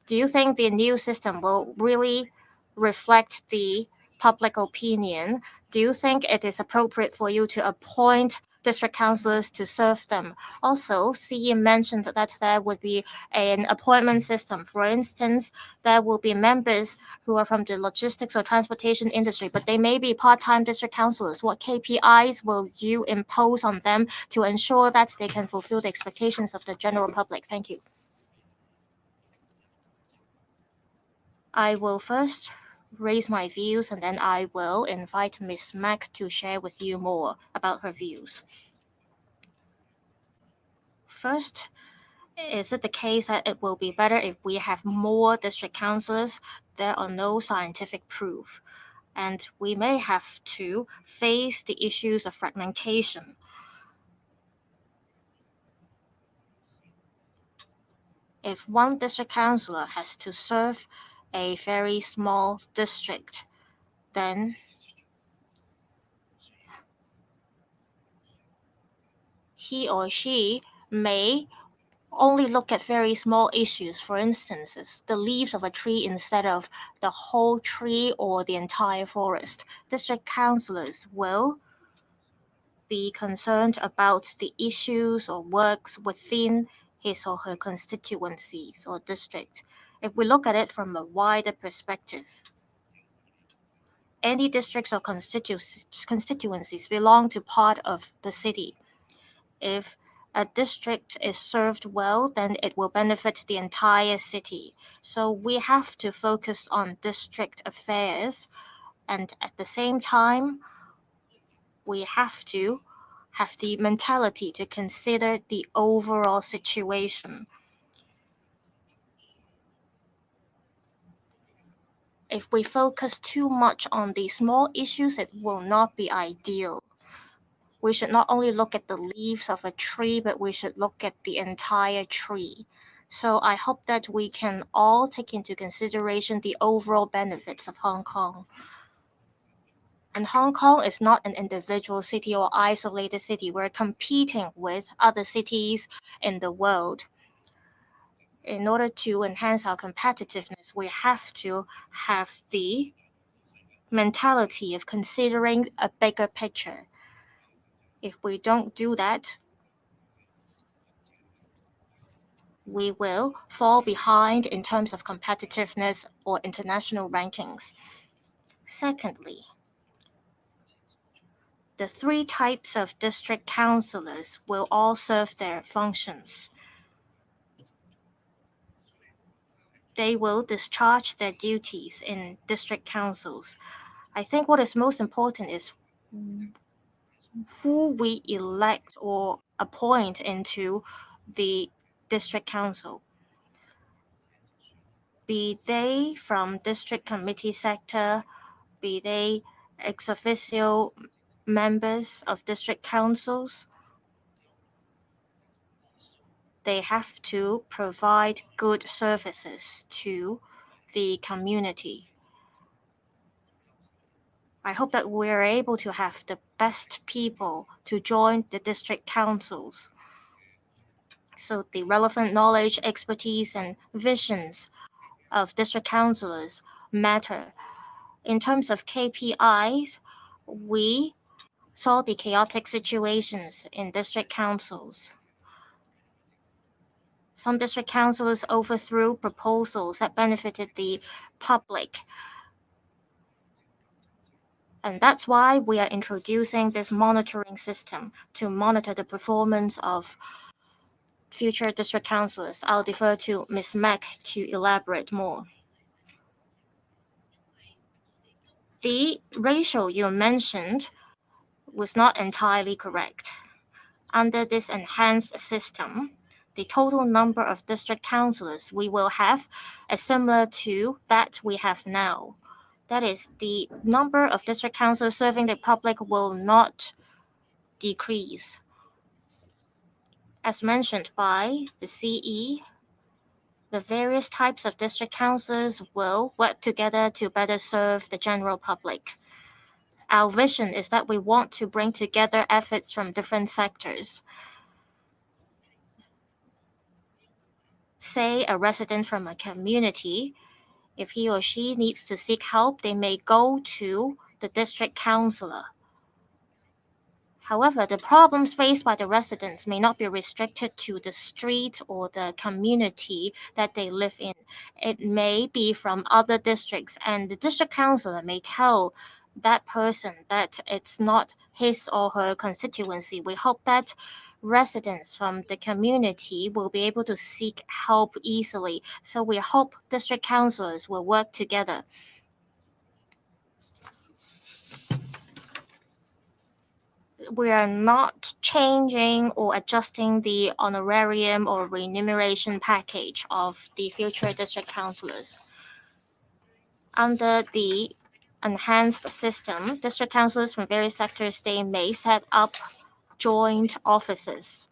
Do you think the new system will really reflect the public opinion? Do you think it is appropriate for you to appoint district councillors to serve them? Also, CE mentioned that there would be an appointment system. For instance, there will be members who are from the logistics or transportation industry, but they may be part-time district councillors. What KPIs will you impose on them to ensure that they can fulfill the expectations of the general public? Thank you. I will first raise my views, and then I will invite Ms. Mack to share with you more about her views. First, is it the case that it will be better if we have more district councillors? There are no scientific proof, and we may have to face the issues of fragmentation. If one district councillor has to serve a very small district, then he or she may only look at very small issues, for instance, the leaves of a tree instead of the whole tree or the entire forest. District councillors will be concerned about the issues or works within his or her constituencies or district. If we look at it from a wider perspective, any districts or constituencies belong to part of the city. If a district is served well, then it will benefit the entire city. So we have to focus on district affairs, and at the same time, we have to have the mentality to consider the overall situation. If we focus too much on the small issues, it will not be ideal. We should not only look at the leaves of a tree, but we should look at the entire tree. So I hope that we can all take into consideration the overall benefits of Hong Kong. And Hong Kong is not an individual city or isolated city. We're competing with other cities in the world. In order to enhance our competitiveness, we have to have the mentality of considering a bigger picture. If we don't do that, we will fall behind in terms of competitiveness or international rankings. Secondly, the three types of district councillors will all serve their functions. They will discharge their duties in district councils. I think what is most important is who we elect or appoint into the district council. Be they from district committee sector, be they ex officio members of district councils, they have to provide good services to the community. I hope that we're able to have the best people to join the district councils. So the relevant knowledge, expertise, and visions of district councillors matter. In terms of KPIs, we saw the chaotic situations in district councils. Some district councils overthrew proposals that benefited the public. And that's why we are introducing this monitoring system to monitor the performance of future district councillors. I'll defer to Ms. Mack to elaborate more. The ratio you mentioned was not entirely correct. Under this enhanced system, the total number of district councillors we will have is similar to that we have now. That is, the number of district councillors serving the public will not decrease. As mentioned by the CE, the various types of district councillors will work together to better serve the general public. Our vision is that we want to bring together efforts from different sectors. Say a resident from a community, if he or she needs to seek help, they may go to the district councillor. However, the problems faced by the residents may not be restricted to the street or the community that they live in. It may be from other districts, and the district councillor may tell that person that it's not his or her constituency. We hope that residents from the community will be able to seek help easily. So we hope district councillors will work together. We are not changing or adjusting the honorarium or remuneration package of the future district councillors. Under the enhanced system, district councillors from various sectors, they may set up joint offices.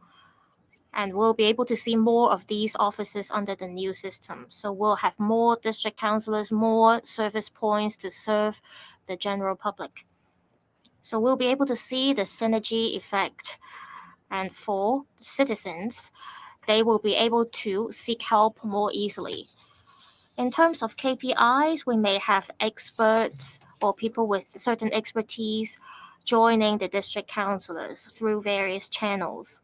And we'll be able to see more of these offices under the new system. So we'll have more district councillors, more service points to serve the general public. So we'll be able to see the synergy effect. And for citizens, they will be able to seek help more easily. In terms of KPIs, we may have experts or people with certain expertise joining the district councillors through various channels.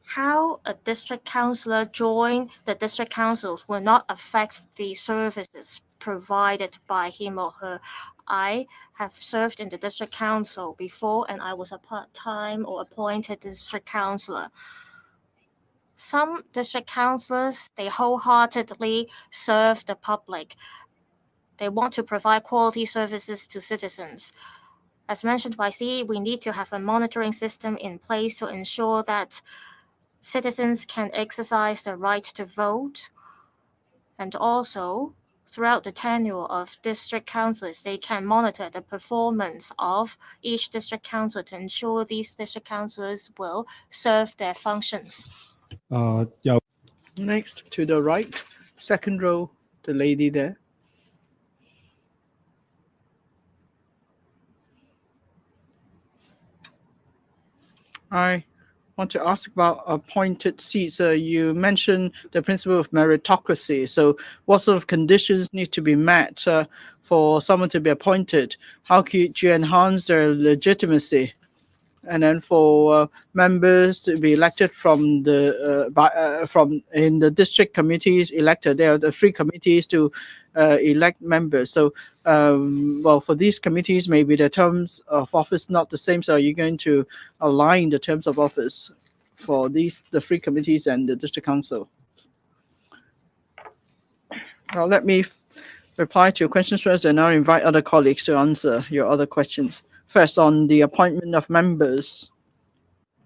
How a district councillor join the district councils will not affect the services provided by him or her. I have served in the district council before, and I was a part-time or appointed district councillor. Some district councillors, they wholeheartedly serve the public. They want to provide quality services to citizens. As mentioned by CE, we need to have a monitoring system in place to ensure that citizens can exercise the right to vote, and also throughout the tenure of district councillors, they can monitor the performance of each district council to ensure these district councillors will serve their functions. Next to the right, second row, the lady there. I want to ask about appointed seats. You mentioned the principle of meritocracy. So what sort of conditions need to be met for someone to be appointed? How could you enhance their legitimacy? And then for members to be elected from the in the district committees elected, there are the 3 committees to elect members. So, well, for these committees, maybe the terms of office not the same. So, are you going to align the terms of office for the 3 committees and the district council? Well, let me reply to your questions first, and I'll invite other colleagues to answer your other questions. First, on the appointment of members,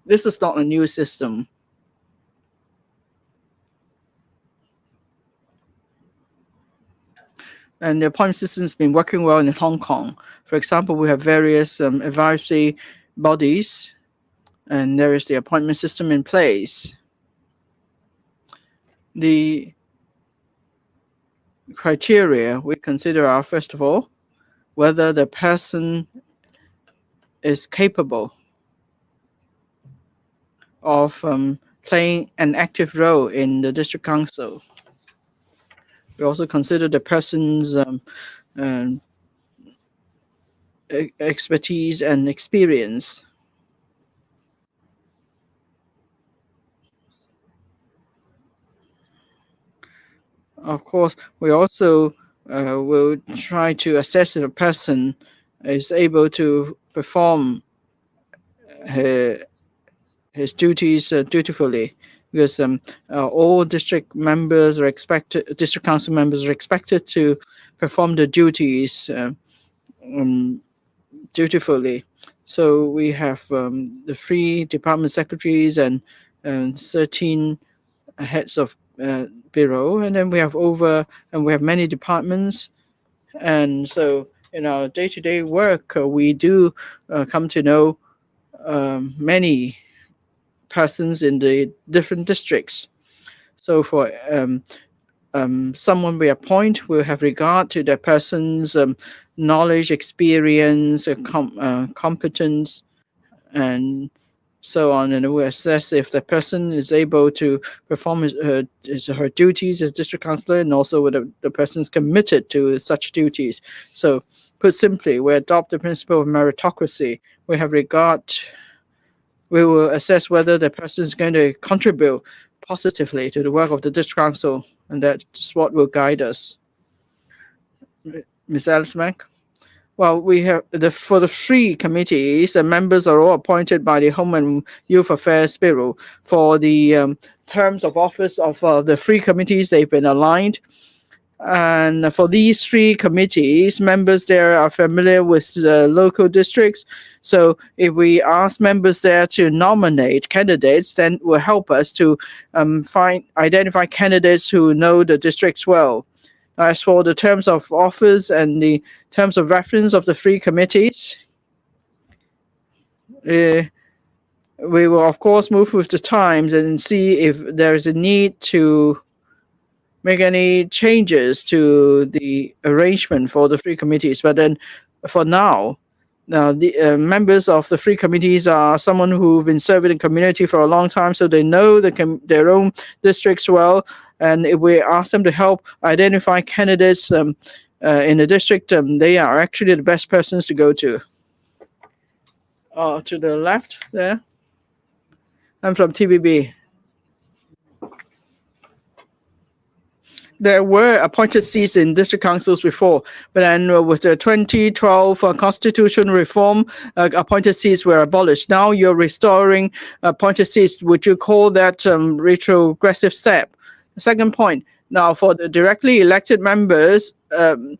this is not a new system. And the appointment system has been working well in Hong Kong. For example, we have various advisory bodies, and there is the appointment system in place. The criteria we consider are, first of all, whether the person is capable of playing an active role in the district council. We also consider the person's expertise and experience. Of course, we also will try to assess if a person is able to perform his duties dutifully, because all district members are expected, district council members are expected to perform the duties dutifully. So we have the 3 department secretaries and 13 heads of bureau, and then we have many departments. And so in our day-to-day work, we do come to know many persons in the different districts. So for someone we appoint, we'll have regard to the person's knowledge, experience, competence, and so on, and we'll assess if the person is able to perform her duties as district councillor, and also whether the person is committed to such duties. So put simply, we adopt the principle of meritocracy. We will assess whether the person is going to contribute positively to the work of the district council, and that's what will guide us. Ms. Alice Mack? Well, we have for the 3 committees, the members are all appointed by the Home and Youth Affairs Bureau. For the terms of office of the 3 committees, they've been aligned. And for these 3 committees, members there are familiar with the local districts. So if we ask members there to nominate candidates, then it will help us to identify candidates who know the districts well. As for the terms of office and the terms of reference of the 3 committees, we will of course move with the times and see if there is a need to make any changes to the arrangement for the 3 committees. But then for now, the members of the 3 committees are someone who've been serving the community for a long time, so they know their own districts well. And if we ask them to help identify candidates in the district, they are actually the best persons to go to. To the left there. I'm from TVB. There were appointed seats in district councils before, but then with the 2012 constitution reform, appointed seats were abolished. Now you're restoring appointed seats. Would you call that retrogressive step? The second point, now for the directly elected members, the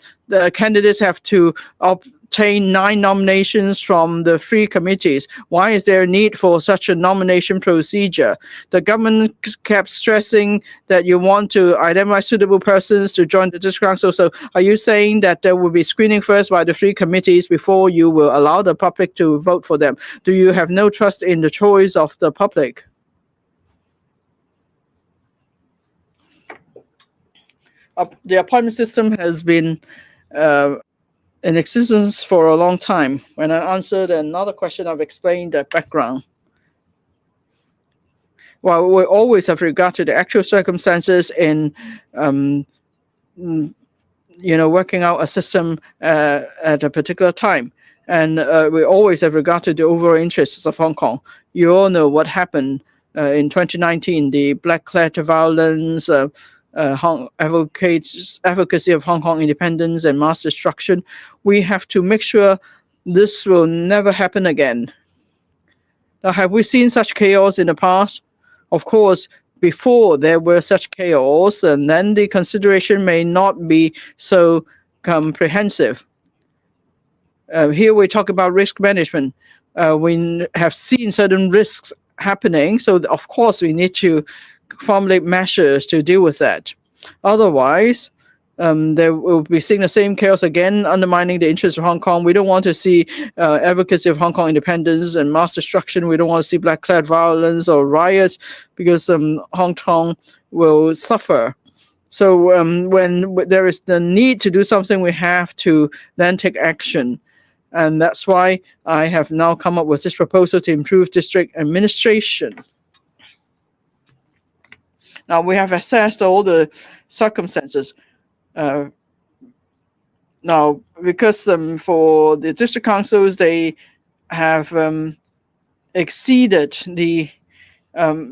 candidates have to obtain 9 nominations from the 3 committees. Why is there a need for such a nomination procedure? The government kept stressing that you want to identify suitable persons to join the district council. So are you saying that there will be screening first by the 3 committees before you will allow the public to vote for them? Do you have no trust in the choice of the public? The appointment system has been in existence for a long time. When I answered another question, I've explained the background. Well, we always have regard to the actual circumstances in, working out a system at a particular time. And we always have regard to the overall interests of Hong Kong. You all know what happened in 2019, the black-clad violence, advocacy of Hong Kong independence and mass destruction. We have to make sure this will never happen again. Now, have we seen such chaos in the past? Of course, before there were such chaos, and then the consideration may not be so comprehensive. Here we talk about risk management. We have seen certain risks happening, so of course we need to formulate measures to deal with that. Otherwise, there will be seeing the same chaos again, undermining the interests of Hong Kong. We don't want to see advocacy of Hong Kong independence and mass destruction. We don't want to see black-clad violence or riots, because Hong Kong will suffer. So when there is the need to do something, we have to then take action. And that's why I have now come up with this proposal to improve district administration. Now, we have assessed all the circumstances. Now, because for the district councils, they have exceeded the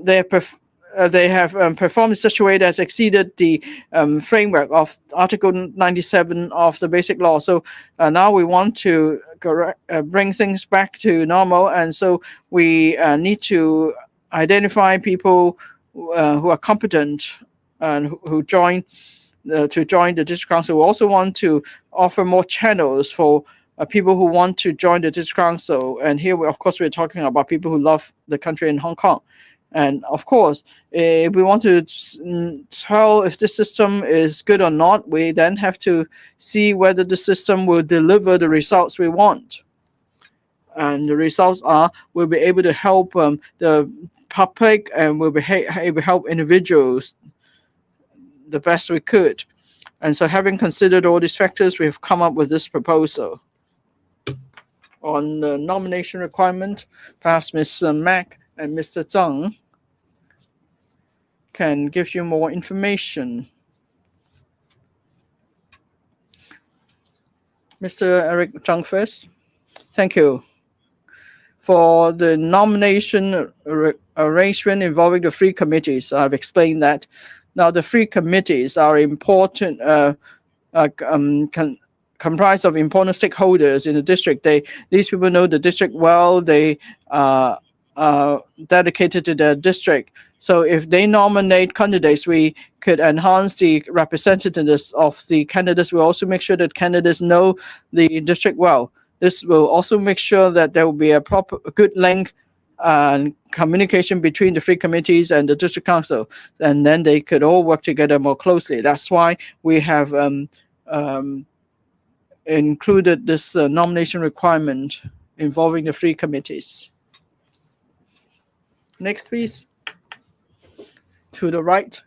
they have performed in such a way that's exceeded the framework of Article 97 of the Basic Law. So now we want to bring things back to normal, and so we need to identify people who are competent and who join to join the district council. We also want to offer more channels for people who want to join the district council. And here, of course, we're talking about people who love the country in Hong Kong. And of course, if we want to tell if the system is good or not, we then have to see whether the system will deliver the results we want. And the results are we'll be able to help the public, and we'll be able to help individuals the best we could. And so, having considered all these factors, we've come up with this proposal. On the nomination requirement, perhaps Ms. Mack and Mr. Zhang can give you more information. Mr. Eric Zhang first. Thank you. For the nomination arrangement involving the three committees, I've explained that. Now, the three committees are important, comprised of important stakeholders in the district. These people know the district well. They are dedicated to their district. So if they nominate candidates, we could enhance the representativeness of the candidates. We'll also make sure that candidates know the district well. This will also make sure that there will be a good link and communication between the three committees and the district council, and then they could all work together more closely. That's why we have included this nomination requirement involving the three committees. Next, please. To the right,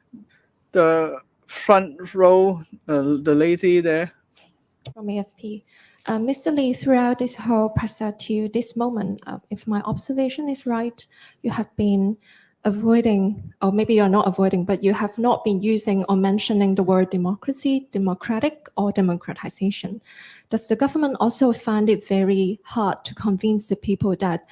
the front row, the lady there. From AFP. Mr. Lee, throughout this whole process to this moment, if my observation is right, you have been avoiding, or maybe you're not avoiding, but you have not been using or mentioning the word democracy, democratic, or democratization. Does the government also find it very hard to convince the people that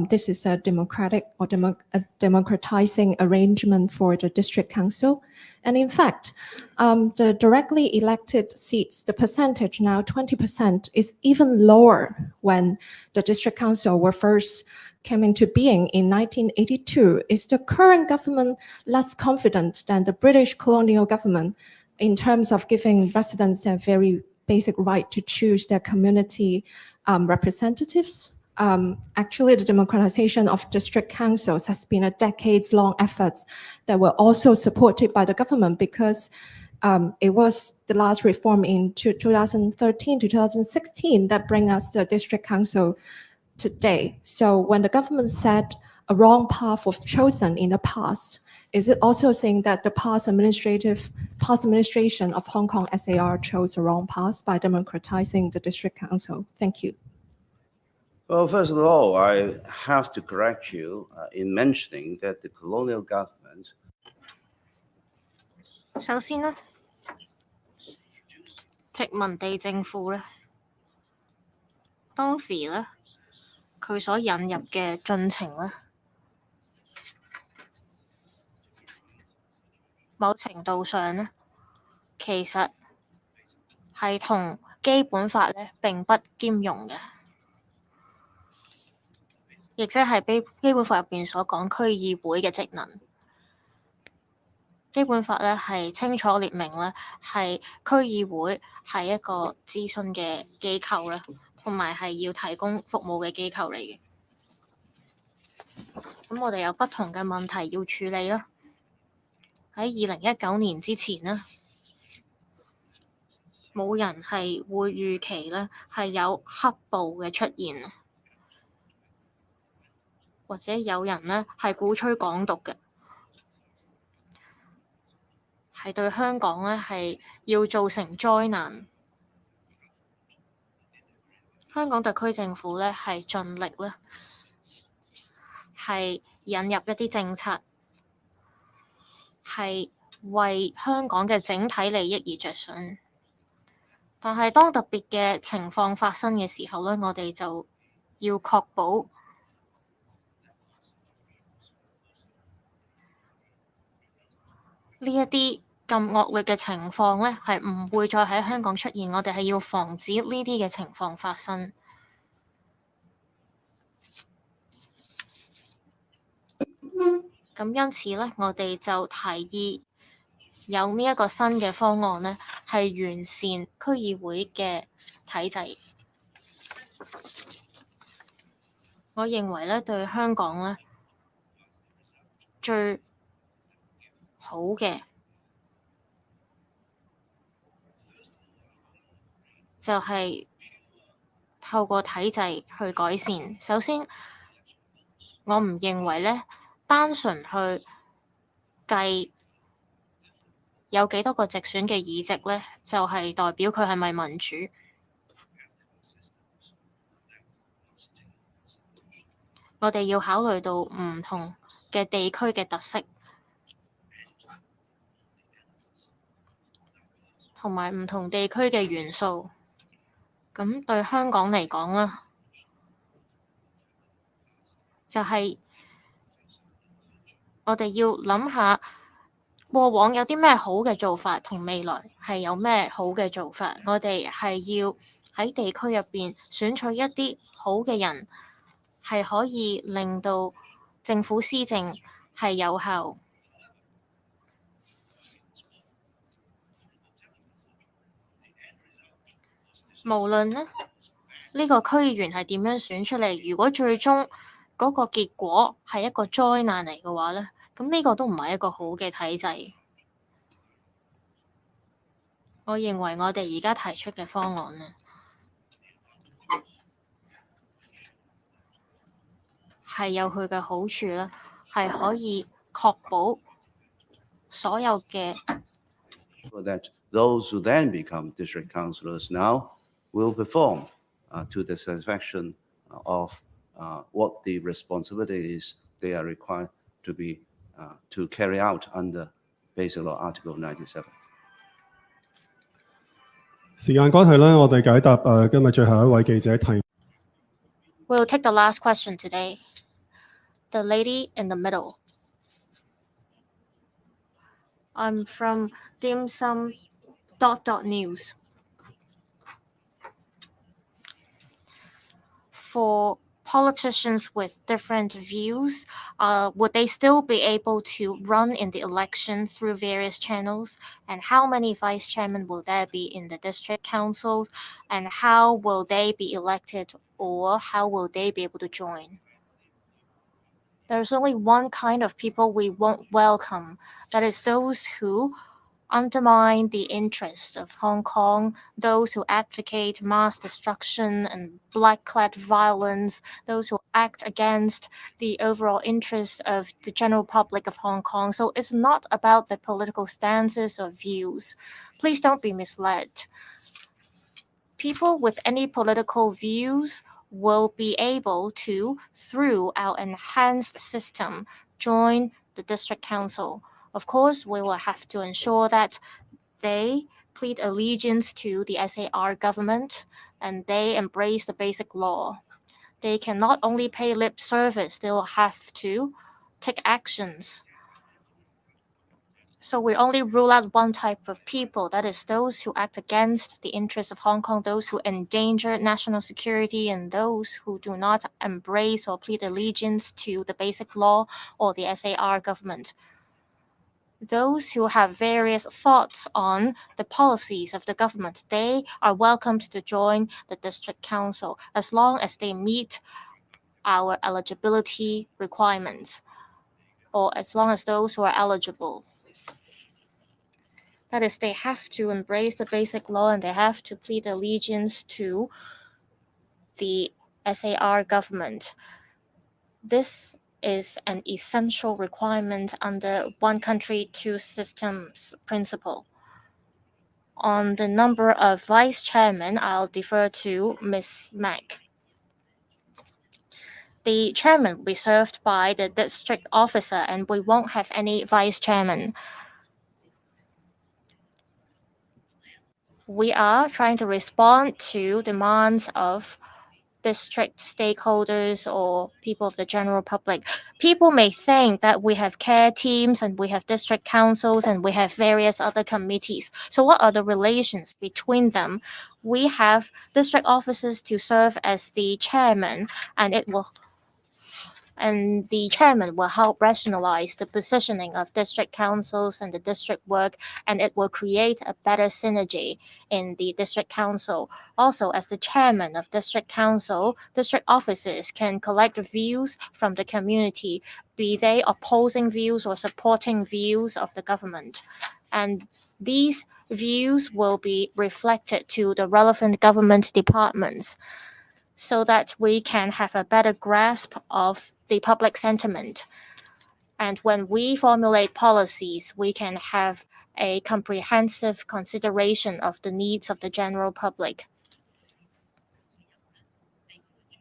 this is a democratic or a democratizing arrangement for the district council? And in fact, the directly elected seats, the percentage now 20%, is even lower when the district council were first came into being in 1982. Is the current government less confident than the British colonial government in terms of giving residents a very basic right to choose their community representatives? Actually, the democratization of district councils has been a decades-long effort that were also supported by the government, because it was the last reform in 2013 to 2016 that bring us the district council today. So when the government said a wrong path was chosen in the past, is it also saying that the past administration of Hong Kong SAR chose a wrong path by democratizing the district council? Thank you. Well, first of all, I have to correct you in mentioning that the colonial government. 首先呢，殖民地政府呢，當時呢，佢所引入嘅進程呢，某程度上呢，其實係同基本法呢並不兼容嘅。亦即係基本法入邊所講區議會嘅職能。基本法咧係清楚列明咧，係區議會係一個諮詢嘅機構啦，同埋係要提供服務嘅機構嚟嘅。咁我哋有不同嘅問題要處理啦。喺2019年之前呢，冇人係會預期咧係有黑暴嘅出現。或者有人呢係鼓吹港獨嘅，係對香港呢係要造成災難。香港特區政府呢係盡力呢係引入一啲政策，係為香港嘅整體利益而着想。但係當特別嘅情況發生嘅時候咧，我哋就要確保呢一啲咁惡劣嘅情況咧，係唔會再喺香港出現。我哋係要防止呢啲嘅情況發生。咁因此咧，我哋就提議有呢一個新嘅方案咧，係完善區議會嘅體制。我認為咧，對香港咧最好嘅就係透過體制去改善。首先，我唔認為咧，單純去計有幾多個直選嘅議席咧，就係代表佢係咪民主。我哋要考慮到唔同嘅地區嘅特色，同埋唔同地區嘅元素。咁對香港嚟講啦，就係我哋要諗下過往有啲咩好嘅做法，同未來係有咩好嘅做法。我哋係要喺地區入邊選取一啲好嘅人，係可以令到政府施政係有效。無論呢個區議員係點樣選出嚟，如果最終嗰個結果係一個災難嚟嘅話咧，咁呢個都唔係一個好嘅體制。我認為我哋而家提出嘅方案呢，係有佢嘅好處啦，係可以確保所有嘅。So that those who then become district councillors now will perform to the satisfaction of what the responsibilities they are required to be to carry out under Basic Law Article 97. 時間關係咧，我哋解答今日最後一位記者提。We'll take the last question today. The lady in the middle. I'm from Dim Sum News. For politicians with different views, would they still be able to run in the election through various channels? And how many vice chairmen will there be in the district councils? And how will they be elected, or how will they be able to join? There's only one kind of people we won't welcome. That is those who undermine the interests of Hong Kong, those who advocate mass destruction and black-clad violence, those who act against the overall interest of the general public of Hong Kong. So it's not about the political stances or views. Please don't be misled. People with any political views will be able to, through our enhanced system, join the district council. Of course, we will have to ensure that they plead allegiance to the SAR government and they embrace the basic law. They can not only pay lip service, they will have to take actions. So we only rule out one type of people, that is those who act against the interests of Hong Kong, those who endanger national security, and those who do not embrace or plead allegiance to the basic law or the SAR government. Those who have various thoughts on the policies of the government, they are welcomed to join the district council as long as they meet our eligibility requirements, or as long as those who are eligible. That is, they have to embrace the basic law and they have to plead allegiance to the SAR government. This is an essential requirement under one country, two systems principle. On the number of vice chairmen, I'll defer to Ms. Mack. The chairman will be served by the district officer and we won't have any vice chairman. we are trying to respond to demands of district stakeholders or people of the general public. People may think that we have care teams and we have district councils and we have various other committees. So what are the relations between them? We have district officers to serve as the chairman, and the chairman will help rationalize the positioning of district councils and the district work, and it will create a better synergy in the district council. Also, as the chairman of district council, district officers can collect views from the community, be they opposing views or supporting views of the government. And these views will be reflected to the relevant government departments so that we can have a better grasp of the public sentiment. And when we formulate policies, we can have a comprehensive consideration of the needs of the general public.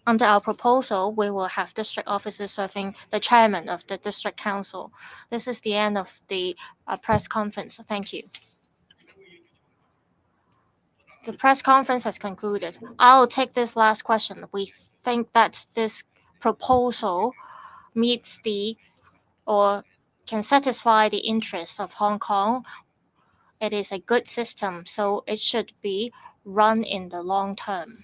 Under our proposal, we will have district officers serving the chairman of the district council. This is the end of the press conference. Thank you. The press conference has concluded. I'll take this last question. We think that this proposal meets or can satisfy the interests of Hong Kong. It is a good system, so it should be run in the long term.